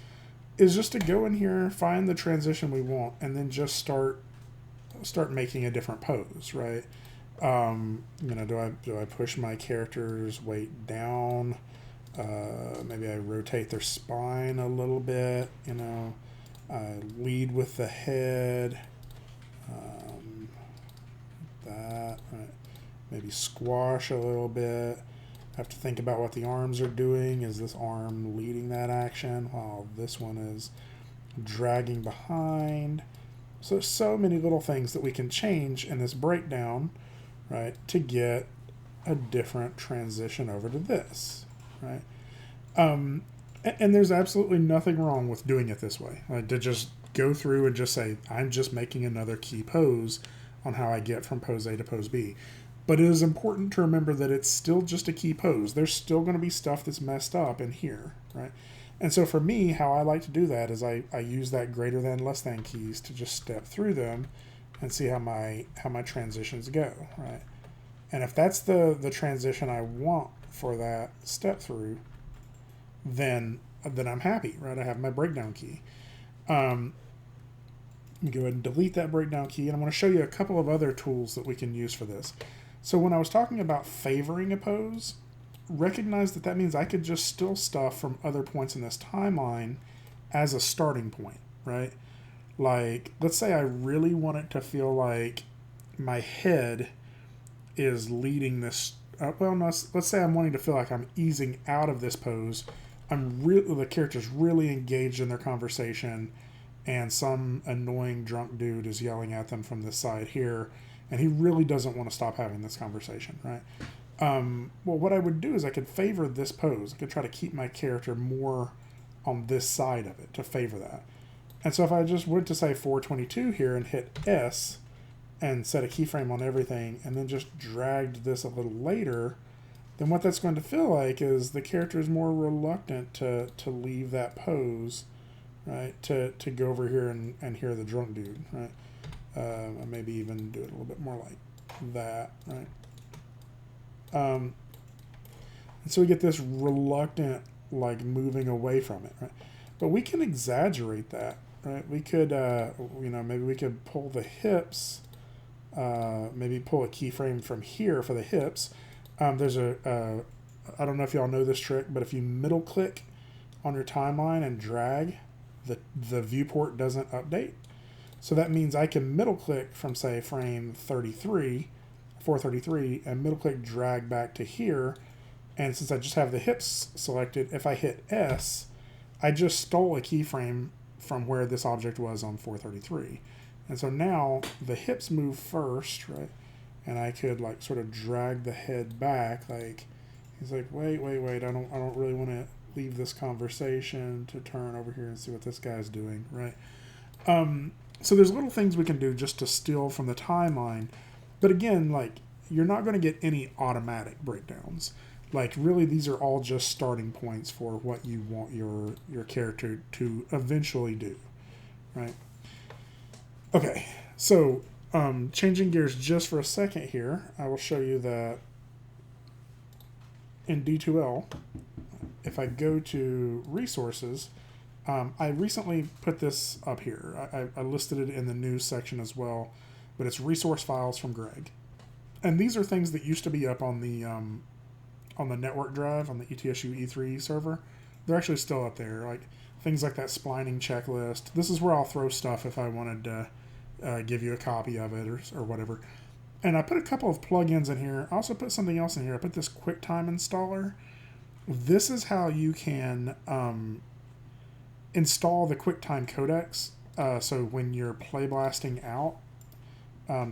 is just to go in here, find the transition we want, and then just start making a different pose, right? Do I push my character's weight down? Maybe I rotate their spine a little bit. I lead with the head. That. Right. Maybe squash a little bit. Have to think about what the arms are doing. Is this arm leading that action while this one is dragging behind? So there's so many little things that we can change in this breakdown, right, to get a different transition over to this, right? And there's absolutely nothing wrong with doing it this way. Like, to just go through and just say, I'm just making another key pose on how I get from pose A to pose B. But it is important to remember that it's still just a key pose. There's still going to be stuff that's messed up in here, right? And so for me, how I like to do that is I use that greater than, less than keys to just step through them and see how my transitions go, right? And if that's the transition I want for that step through, then I'm happy, right? I have my breakdown key. Let me go ahead and delete that breakdown key, and I'm going to show you a couple of other tools that we can use for this. So when I was talking about favoring a pose, recognize that means I could just steal stuff from other points in this timeline as a starting point, right? Like, let's say I really want it to feel like my head is leading this. Let's say I'm wanting to feel like I'm easing out of this pose. The character's really engaged in their conversation, and some annoying drunk dude is yelling at them from this side here, and he really doesn't want to stop having this conversation, right? Well, what I would do is I could favor this pose. I could try to keep my character more on this side of it to favor that. And so if I just went to, say, 422 here and hit S and set a keyframe on everything and then just dragged this a little later, then what that's going to feel like is the character is more reluctant to leave that pose, right, to go over here and hear the drunk dude, right? Maybe even do it a little bit more like that, right? And so we get this reluctant, like, moving away from it, right? But we can exaggerate that, right? We could, maybe we could pull the hips, maybe pull a keyframe from here for the hips. There's I don't know if y'all know this trick, but if you middle click on your timeline and drag, the viewport doesn't update. So that means I can middle click from, say, frame 433, and middle click drag back to here. And since I just have the hips selected, if I hit S, I just stole a keyframe from where this object was on 433. And so now the hips move first, right? And I could, like, sort of drag the head back, like, he's like, wait, I don't really want to leave this conversation to turn over here and see what this guy's doing, right? So there's little things we can do just to steal from the timeline. But again, like, you're not going to get any automatic breakdowns. Like, really, these are all just starting points for what you want your character to eventually do, right? Okay, so changing gears just for a second here, I will show you that in D2L, if I go to resources, I recently put this up here. I listed it in the news section as well, but it's resource files from Greg. And these are things that used to be up on the network drive on the ETSU E3 server. They're actually still up there, like things like that splining checklist. This is where I'll throw stuff if I wanted to give you a copy of it or whatever. And I put a couple of plugins in here. I also put something else in here. I put this QuickTime installer. This is how you can install the QuickTime codecs. So when you're play blasting out,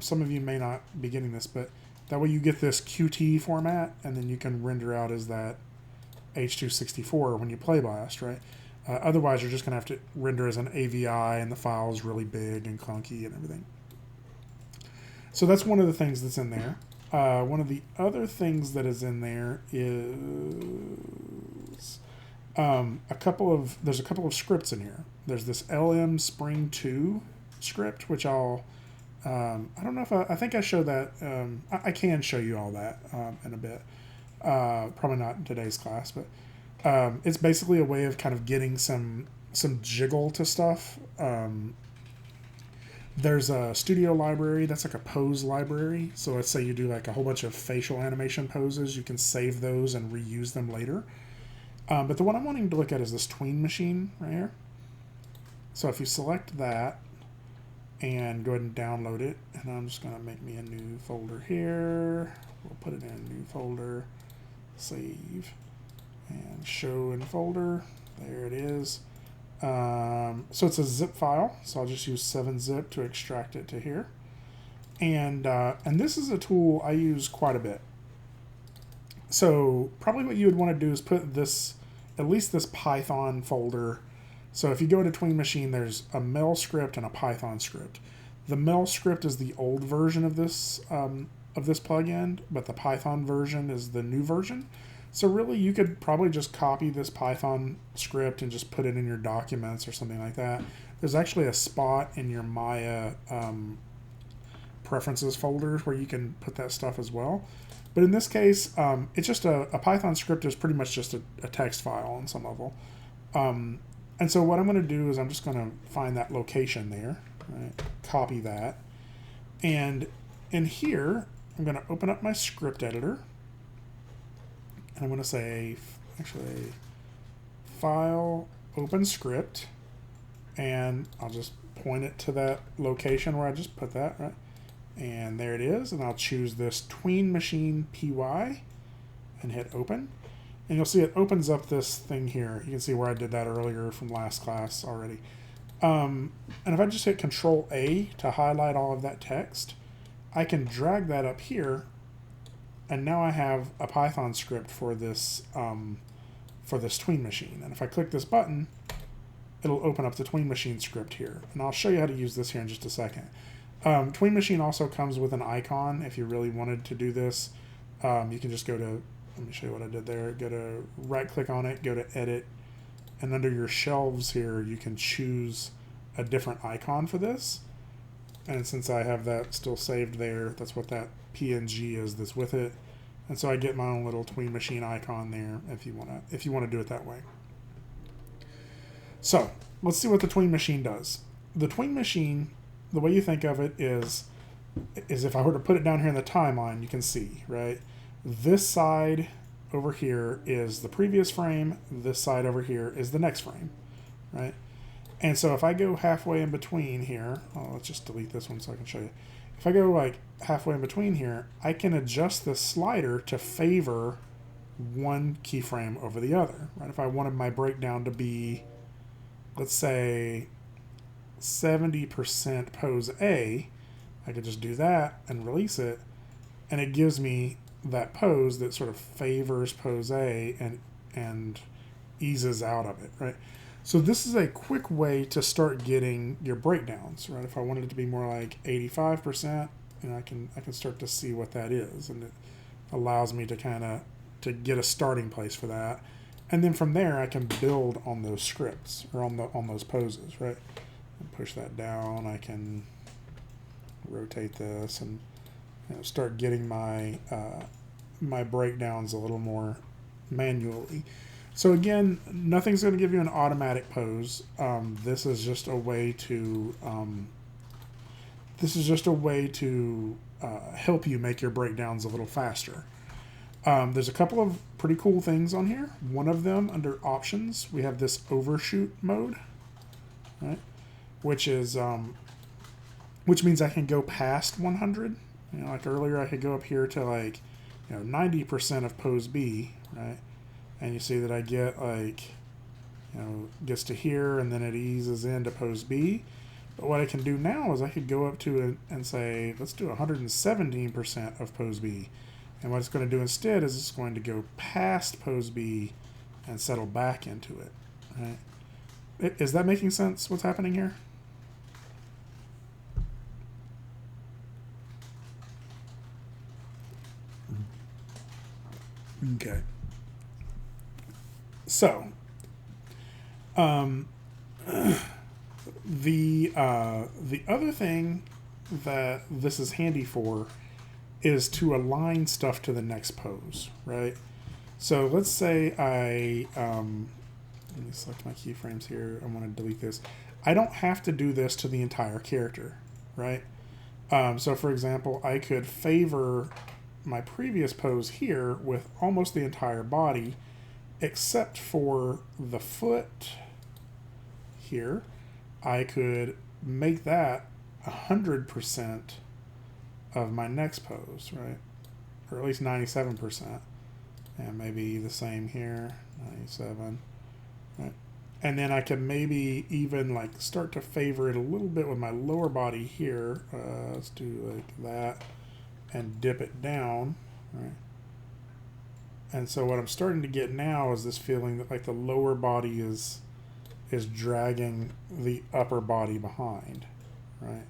some of you may not be getting this, but that way you get this Qt format, and then you can render out as that H.264 when you play Blast, right? Otherwise, you're just going to have to render as an AVI, and the file is really big and clunky and everything. So that's one of the things that's in there. One of the other things that is in there is there's a couple of scripts in here. There's this LM Spring 2 script, which I don't know if I think I showed that. I can show you all that in a bit. Probably not in today's class, but it's basically a way of kind of getting some jiggle to stuff. There's a studio library that's like a pose library. So let's say you do like a whole bunch of facial animation poses. You can save those and reuse them later. But the one I'm wanting to look at is this tween machine right here. So if you select that and go ahead and download it, and I'm just going to make me a new folder here. We'll put it in a new folder, save, and show in folder. There it is. So it's a zip file, so I'll just use 7-zip to extract it to here. And this is a tool I use quite a bit. So probably what you would want to do is put this, at least this Python folder. So if you go to Tween Machine, there's a Mel script and a Python script. The Mel script is the old version of this plugin, but the Python version is the new version. So really, you could probably just copy this Python script and just put it in your documents or something like that. There's actually a spot in your Maya preferences folders where you can put that stuff as well. But in this case, it's just a Python script is pretty much just a text file on some level. And so what I'm going to do is I'm just going to find that location there, right? Copy that. And in here, I'm going to open up my script editor. And I'm going to say, actually, file, open script, and I'll just point it to that location where I just put that, right? And there it is, and I'll choose this Tween Machine PY and hit open. And you'll see it opens up this thing here. You can see where I did that earlier from last class already. And if I just hit Control A to highlight all of that text, I can drag that up here. And now I have a Python script for this Tween Machine. And if I click this button, it'll open up the Tween Machine script here. And I'll show you how to use this here in just a second. Tween Machine also comes with an icon. If you really wanted to do this, you can just go to, let me show you what I did there. Go to right click on it, go to edit, and under your shelves here, you can choose a different icon for this. And since I have that still saved there, that's what that PNG is that's with it. And so I get my own little Tween Machine icon there if you want to do it that way. So let's see what the Tween Machine does. The Tween Machine, the way you think of it is if I were to put it down here in the timeline, you can see, right? This side over here is the previous frame. This side over here is the next frame, right? And so if I go halfway in between here, let's just delete this one so I can show you. If I go like halfway in between here, I can adjust the slider to favor one keyframe over the other, right? If I wanted my breakdown to be, let's say, 70% pose A, I could just do that and release it, and it gives me that pose that sort of favors pose A and eases out of it, right? So this is a quick way to start getting your breakdowns, right? If I wanted it to be more like 85%, I can start to see what that is, and it allows me to to get a starting place for that, and then from there I can build on those scripts or on those poses, right? And push that down. I can rotate this and start getting my my breakdowns a little more manually. So again, nothing's going to give you an automatic pose. This is just a way to help you make your breakdowns a little faster. There's a couple of pretty cool things on here. One of them, under options, we have this overshoot mode, right? Which is which means I can go past 100. Like earlier, I could go up here to 90% of pose B, right? And you see that I get gets to here and then it eases into pose B. But what I can do now is I could go up to it and say, let's do 117% of pose B. And what it's going to do instead is it's going to go past pose B and settle back into it, right? Is that making sense, what's happening here? Okay. So, the other thing that this is handy for is to align stuff to the next pose, right? So let's say let me select my keyframes here. I want to delete this. I don't have to do this to the entire character, right? So for example, I could favor my previous pose here with almost the entire body, except for the foot here. I could make that 100% of my next pose, right? Or at least 97%. And maybe the same here, 97, right? And then I can maybe even like start to favor it a little bit with my lower body here. Let's do like that and dip it down, right? And so what I'm starting to get now is this feeling that like the lower body is dragging the upper body behind, right?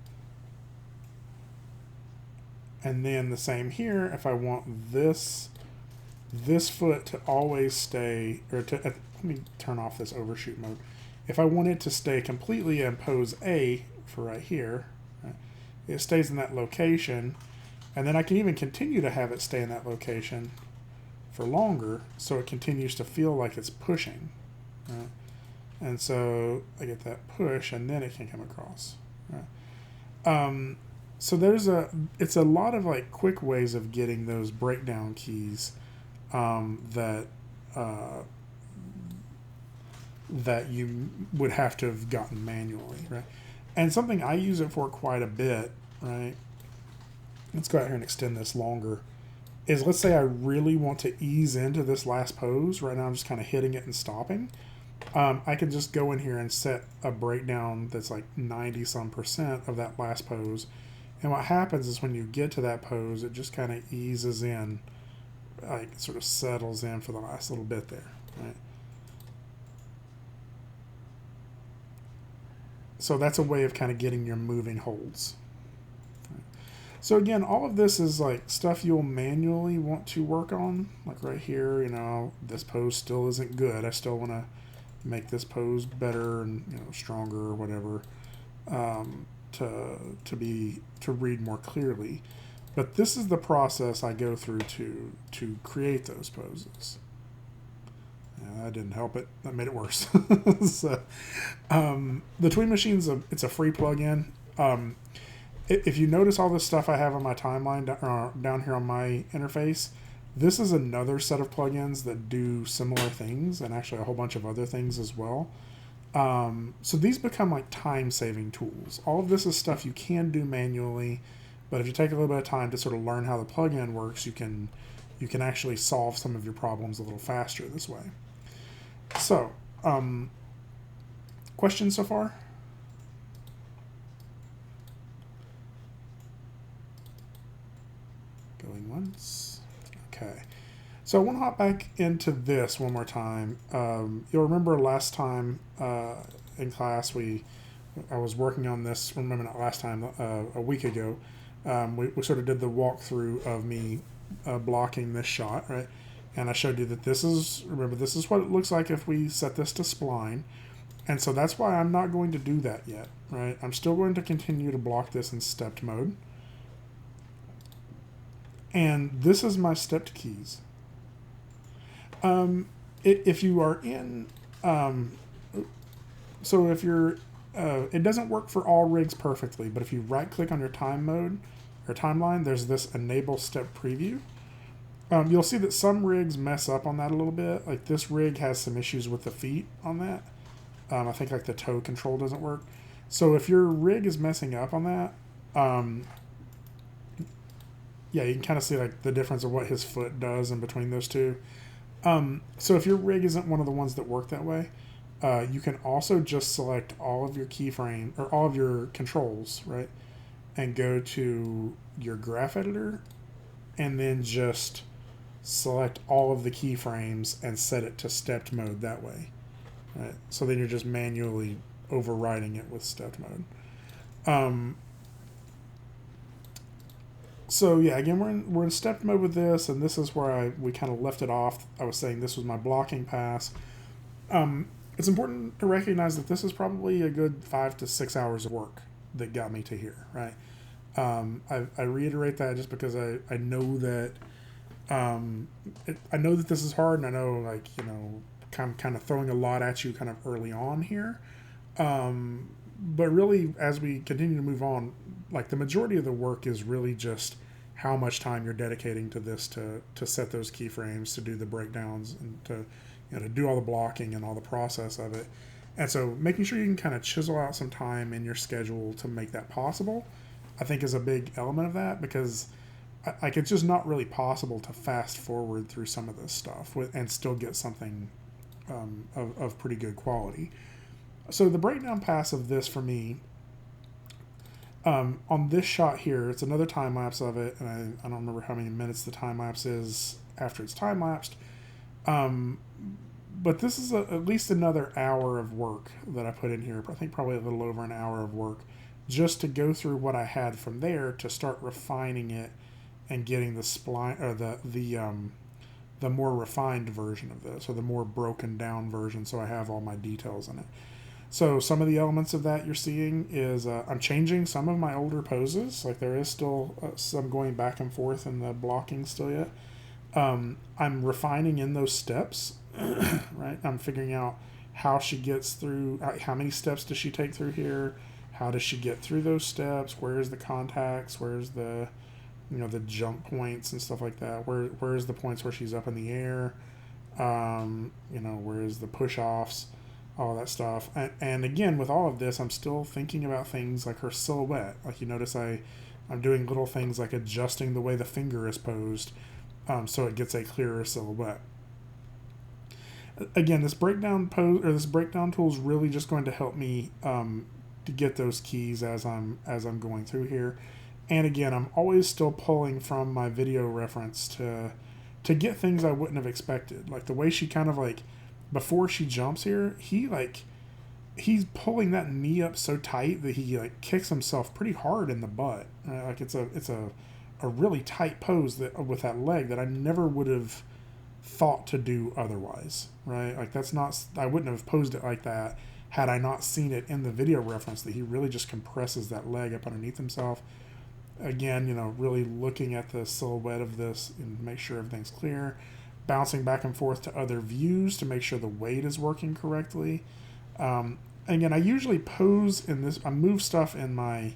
And then the same here, if I want this foot to always stay, or to, let me turn off this overshoot mode. If I want it to stay completely in pose A for right here, right, it stays in that location, and then I can even continue to have it stay in that location for longer, so it continues to feel like it's pushing, right? And so I get that push, and then it can come across, right? So it's a lot of like quick ways of getting those breakdown keys that you would have to have gotten manually, right? And something I use it for quite a bit, right? Let's go out here and extend this longer. Is let's say I really want to ease into this last pose. Right now I'm just kind of hitting it and stopping. I can just go in here and set a breakdown that's like 90% of that last pose. And what happens is when you get to that pose, it just kind of eases in, like sort of settles in for the last little bit there, right? So that's a way of kind of getting your moving holds. So again, all of this is like stuff you'll manually want to work on. Like right here, you know, this pose still isn't good. I still want to make this pose better and, you know, stronger or whatever, to read more clearly. But this is the process I go through to create those poses. Yeah, that didn't help it. That made it worse. So, the Tween Machine's it's a free plugin. If you notice all this stuff I have on my timeline down here on my interface, this is another set of plugins that do similar things, and actually a whole bunch of other things as well. So these become like time-saving tools. All of this is stuff you can do manually, but if you take a little bit of time to sort of learn how the plugin works, you can actually solve some of your problems a little faster this way. So, questions so far? Going once. Okay. So I want to hop back into this one more time. You'll remember last time in class I was working on this. Remember not last time, a week ago. We sort of did the walkthrough of me blocking this shot, right? And I showed you that this is what it looks like if we set this to spline. And so that's why I'm not going to do that yet, right? I'm still going to continue to block this in stepped mode. And this is my stepped keys. If you are in, so if you're, it doesn't work for all rigs perfectly, but if you right click on your time mode or timeline, there's this enable step preview. You'll see that some rigs mess up on that a little bit. Like this rig has some issues with the feet on that. I think like the toe control doesn't work. So if your rig is messing up on that, yeah, you can kind of see like the difference of what his foot does in between those two. So if your rig isn't one of the ones that work that way, you can also just select all of your keyframe or all of your controls, right? And go to your graph editor and then just select all of the keyframes and set it to stepped mode that way. Right? So then you're just manually overriding it with stepped mode. So yeah, again, we're in stepped mode with this, and this is where we kind of left it off. I was saying this was my blocking pass. It's important to recognize that this is probably a good 5 to 6 hours of work that got me to here, right? I reiterate that just because I know that I know that this is hard, and I know, like, kind of throwing a lot at you kind of early on here. But really, as we continue to move on, like, the majority of the work is really just how much time you're dedicating to this to set those keyframes, to do the breakdowns, and to do all the blocking and all the process of it. And so making sure you can kind of chisel out some time in your schedule to make that possible, I think, is a big element of that, because like, it's just not really possible to fast forward through some of this stuff and still get something of pretty good quality. So the breakdown pass of this for me, on this shot here, it's another time lapse of it, and I don't remember how many minutes the time lapse is after it's time lapsed. But this is at least another hour of work that I put in here. I think probably a little over an hour of work just to go through what I had from there to start refining it and getting the spline, or the more refined version of this, or the more broken down version, so I have all my details in it. So some of the elements of that you're seeing is I'm changing some of my older poses. Like, there is still some going back and forth in the blocking still yet. I'm refining in those steps, right? I'm figuring out how she gets through, how many steps does she take through here? How does she get through those steps? Where's the contacts? Where's the, the jump points and stuff like that? Where's the points where she's up in the air? Where's the push-offs? All that stuff. And again, with all of this, I'm still thinking about things like her silhouette. Like, you notice I'm doing little things like adjusting the way the finger is posed, so it gets a clearer silhouette. Again, this breakdown tool is really just going to help me to get those keys as I'm going through here. And again, I'm always still pulling from my video reference to get things I wouldn't have expected. Like, the way she kind of, like, before she jumps here, he's pulling that knee up so tight that he, like, kicks himself pretty hard in the butt. Like, it's a really tight pose that with that leg that I never would have thought to do otherwise, right? Like, I wouldn't have posed it like that had I not seen it in the video reference, that he really just compresses that leg up underneath himself. Again, really looking at the silhouette of this and make sure everything's clear. Bouncing back and forth to other views to make sure the weight is working correctly. Again, I usually pose in this. I move stuff in my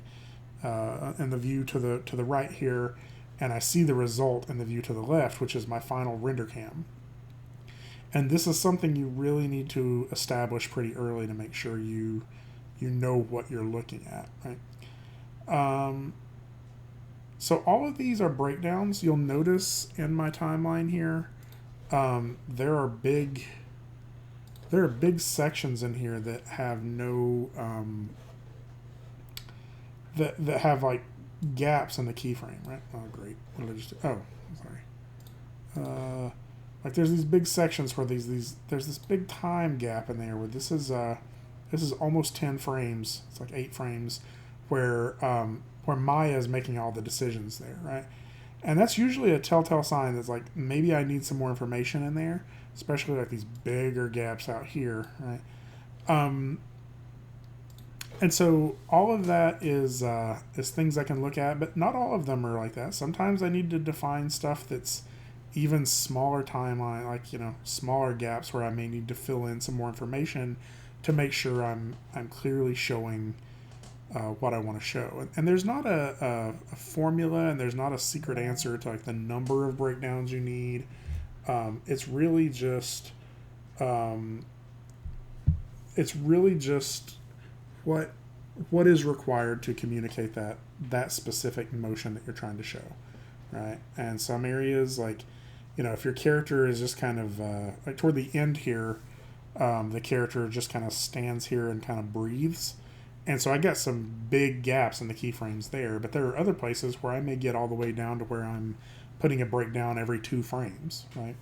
in the view to the right here, and I see the result in the view to the left, which is my final render cam. And this is something you really need to establish pretty early to make sure you know what you're looking at, right? So all of these are breakdowns. You'll notice in my timeline here, there are big sections in here that have no that have, like, gaps in the keyframe, right? Oh, great. What did I just do? Oh, sorry. Like, there's these big sections where there's this big time gap in there where this is almost 10 frames. It's like 8 frames where Maya is making all the decisions there, right? And that's usually a telltale sign that's like, maybe I need some more information in there, especially like these bigger gaps out here, right? And so all of that is things I can look at, but not all of them are like that. Sometimes I need to define stuff that's even smaller timeline, like, smaller gaps where I may need to fill in some more information to make sure I'm clearly showing what I want to show. And there's not a formula, and there's not a secret answer to, like, the number of breakdowns you need. It's really just what is required to communicate that specific motion that you're trying to show, right? And some areas, like, if your character is just kind of like toward the end here, the character just kind of stands here and kind of breathes. And so I got some big gaps in the keyframes there, but there are other places where I may get all the way down to where I'm putting a breakdown every 2 frames, right?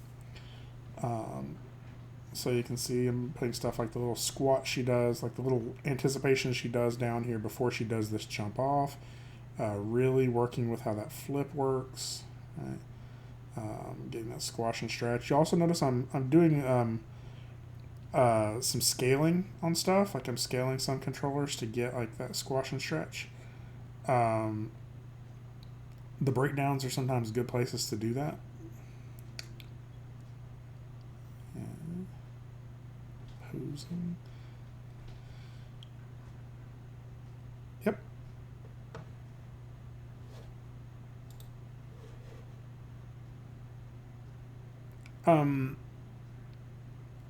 So you can see I'm putting stuff like the little squat she does, like the little anticipation she does down here before she does this jump off. Really working with how that flip works, right? Getting that squash and stretch. You also notice I'm doing some scaling on stuff. Like I'm scaling some controllers to get like that squash and stretch. The breakdowns are sometimes good places to do that. Posing. Yep.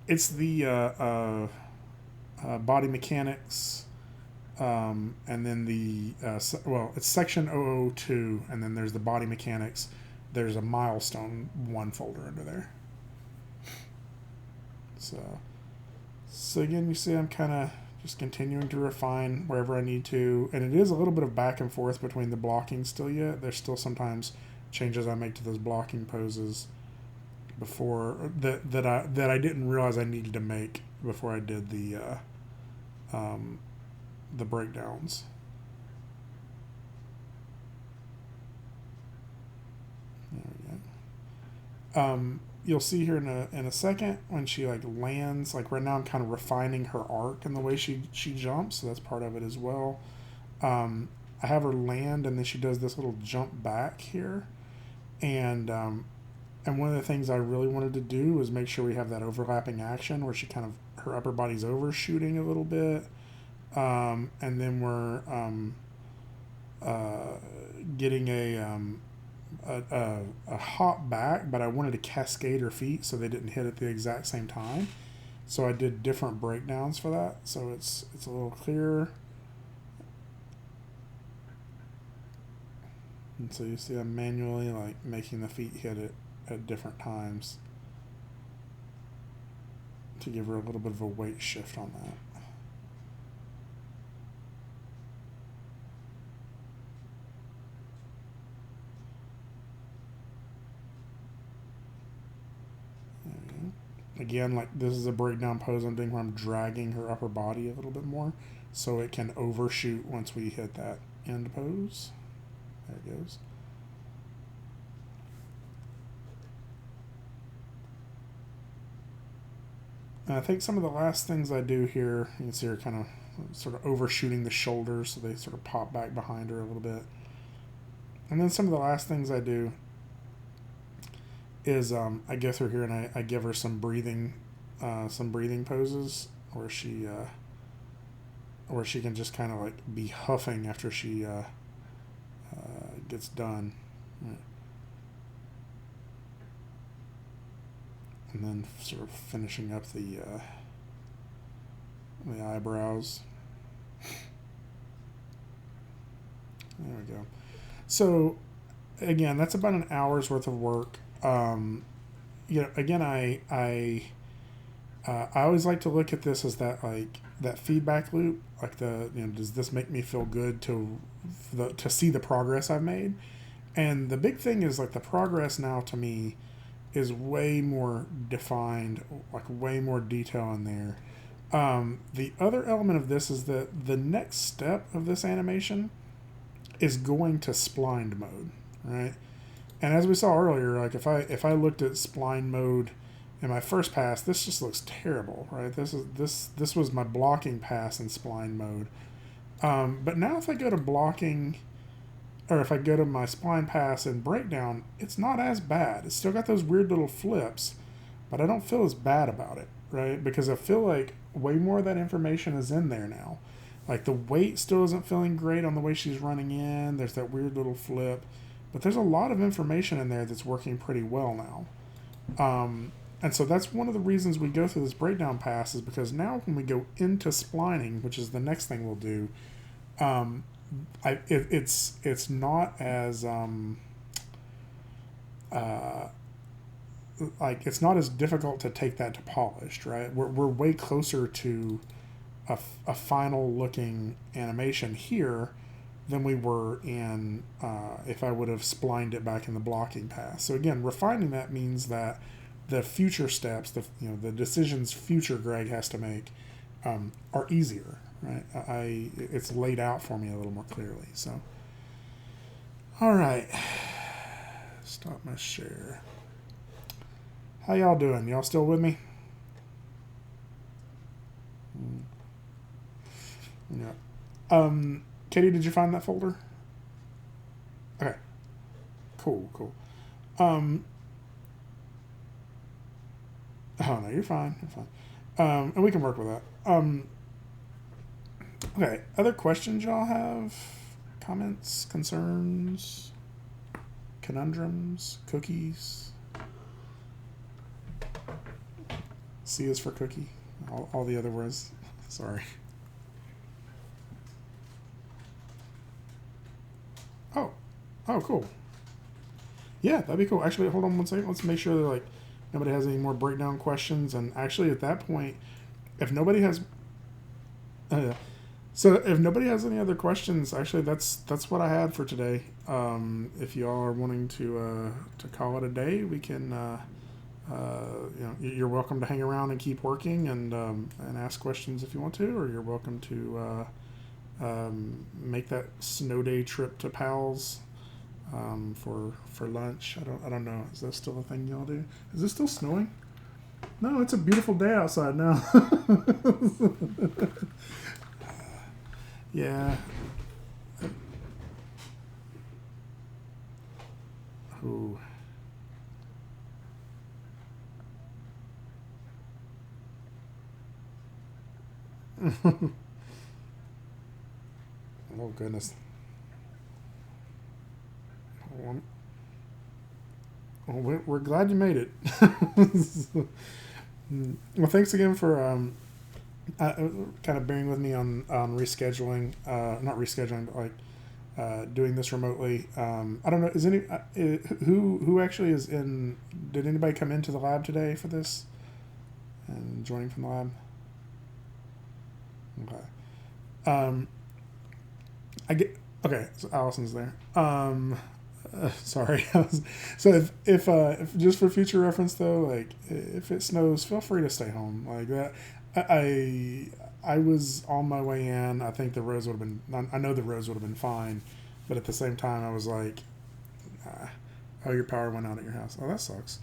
It's the body mechanics, and then the it's section 002, and then there's the body mechanics. There's a milestone 1 folder under there. So again, you see I'm kind of just continuing to refine wherever I need to, and it is a little bit of back and forth between the blocking still yet. There's still sometimes changes I make to those blocking poses before that I didn't realize I needed to make before I did the breakdowns. There we go. You'll see here in a second when she like lands. Like right now, I'm kind of refining her arc and the way she jumps, so that's part of it as well. I have her land, and then she does this little jump back here, and one of the things I really wanted to do was make sure we have that overlapping action where she kind of her upper body's overshooting a little bit, and then we're getting a hop back, but I wanted to cascade her feet so they didn't hit at the exact same time. So I did different breakdowns for that, so it's a little clearer. And so you see I'm manually like making the feet hit it at different times to give her a little bit of a weight shift on that. Again, like this is a breakdown pose I'm doing where I'm dragging her upper body a little bit more so it can overshoot once we hit that end pose. There it goes. And I think some of the last things I do here, you can see her kind of sort of overshooting the shoulders so they sort of pop back behind her a little bit. And then some of the last things I do is I go through here and I give her some breathing poses where she can just kind of like be huffing after she gets done. Right. And then sort of finishing up the eyebrows. There we go. So again, that's about an hour's worth of work. Again, I always like to look at this as that feedback loop. Like does this make me feel good to see the progress I've made? And the big thing is like the progress now to me is way more defined, like way more detail in there. The other element of this is that the next step of this animation is going to splined mode, right? And as we saw earlier, like if I looked at spline mode in my first pass, this just looks terrible, right? This was my blocking pass in spline mode. But now if I go to blocking, or if I go to my spline pass and breakdown, it's not as bad. It's still got those weird little flips, but I don't feel as bad about it, right? Because I feel like way more of that information is in there now. Like the weight still isn't feeling great on the way she's running in. There's that weird little flip. But there's a lot of information in there that's working pretty well now. And so that's one of the reasons we go through this breakdown pass, is because now when we go into splining, which is the next thing we'll do, it's not as it's not as difficult to take that to polished, right? We're way closer to a final looking animation here than we were in if I would have splined it back in the blocking path. So again, refining that means that the future steps, the decisions future Greg has to make, are easier, right? It's laid out for me a little more clearly. So, all right, stop my share. How y'all doing? Y'all still with me? Yeah. Katie, did you find that folder? Okay. Cool. Oh no, you're fine. And we can work with that. Okay. Other questions y'all have? Comments, concerns, conundrums, cookies? C is for cookie. All the other words. Sorry. Oh, cool. Yeah, that'd be cool. Actually, hold on one second. Let's make sure that nobody has any more breakdown questions. And actually, at that point, if nobody has, if nobody has any other questions, actually, that's what I had for today. If y'all are wanting to call it a day, we can. You're welcome to hang around and keep working and ask questions if you want to, or you're welcome to make that snow day trip to Pal's for lunch. I don't know. Is that still a thing y'all do? Is it still snowing? No, it's a beautiful day outside now. Yeah. Ooh. Oh goodness. We're glad you made it. Well, thanks again for kind of bearing with me on rescheduling. Not rescheduling, but doing this remotely. I don't know. Is any who actually is in? Did anybody come into the lab today for this? And joining from the lab. Okay. I get okay. So Allison's there. Sorry. So if just for future reference though, if it snows, feel free to stay home. Like that. I was on my way in. I think the roads would have been. I know the roads would have been fine, but at the same time, I was like, "Oh, your power went out at your house. Oh, that sucks."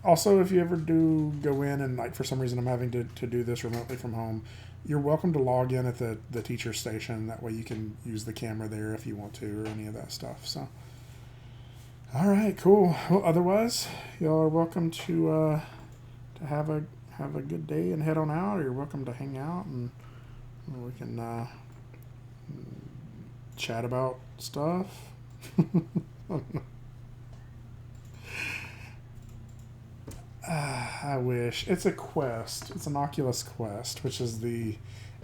Also, if you ever do go in and for some reason I'm having to do this remotely from home, you're welcome to log in at the teacher station. That way you can use the camera there if you want to or any of that stuff. So, all right, cool. Well, otherwise, y'all are welcome to have a good day and head on out. Or you're welcome to hang out and we can chat about stuff. I wish. It's a Quest. It's an Oculus Quest, which is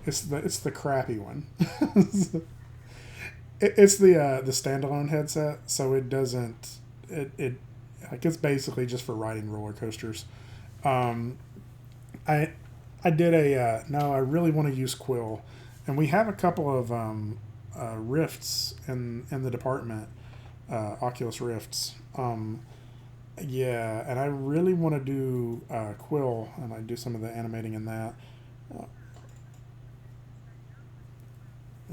it's the crappy one. It's the standalone headset, so it doesn't it's basically just for riding roller coasters. I did no, I really want to use Quill, and we have a couple of Rifts in the department, Oculus Rifts. Yeah, and I really want to do Quill, and I do some of the animating in that.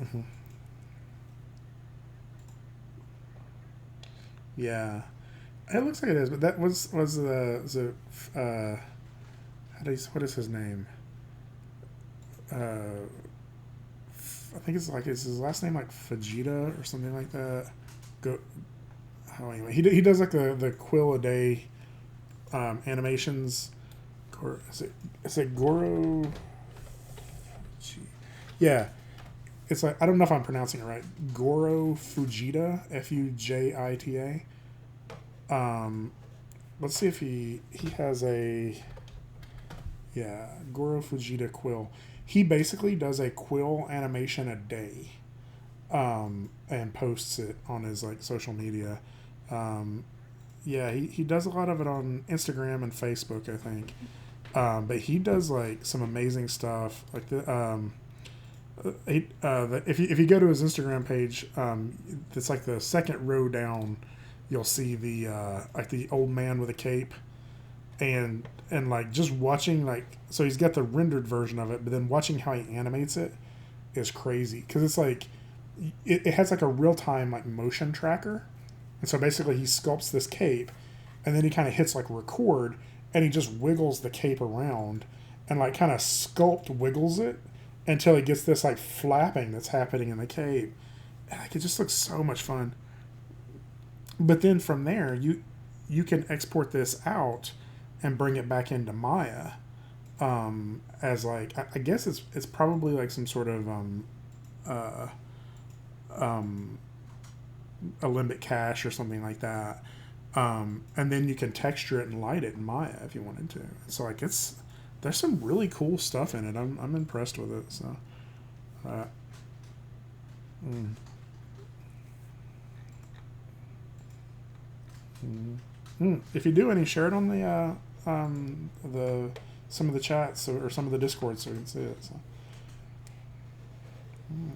Mm-hmm. Yeah, it looks like it is, but that was what is his name? I think is his last name Fajita or something like that. Go. Oh, anyway, he does the Quill a day animations. Is it Goro? Yeah, it's I don't know if I'm pronouncing it right. Goro Fujita, Fujita. Let's see if he has Goro Fujita Quill. He basically does a Quill animation a day, and posts it on his social media. He does a lot of it on Instagram and Facebook, I think. But he does like some amazing stuff. Like if you go to his Instagram page, it's like the second row down. You'll see the like the old man with a cape, and like just watching like, so he's got the rendered version of it, but then watching how he animates it is crazy because it's like it has like a real time like motion tracker, and so basically he sculpts this cape, and then he kind of hits like record, and he just wiggles the cape around, and like kind of sculpt wiggles it until he gets this like flapping that's happening in the cape. And like it just looks so much fun. But then from there, you can export this out and bring it back into Maya, as like I guess it's probably like some sort of uh, um, Alembic cache or something like that. And then you can texture it and light it in Maya if you wanted to. So like there's some really cool stuff in it. I'm impressed with it. So uh, mm, if you do any, share it on the some of the chats or some of the Discord so you can see it. So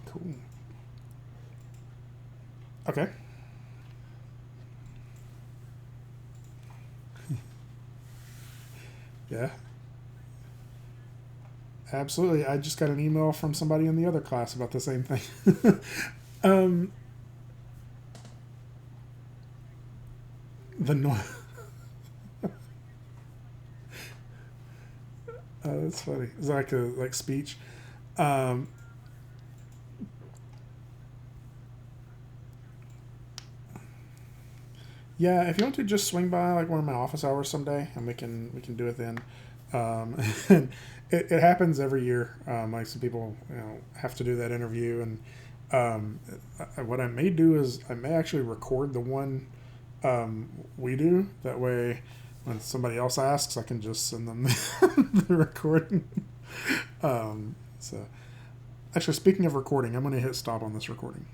cool. Okay. Yeah. Absolutely. I just got an email from somebody in the other class about the same thing. um, the no- that's funny. It's like a like speech. Um, yeah, if you want to just swing by like one of my office hours someday, and we can do it then. And it happens every year. Like some people have to do that interview, and what I may do is I may actually record the one we do. That way, when somebody else asks, I can just send them the recording. So, actually, speaking of recording, I'm going to hit stop on this recording.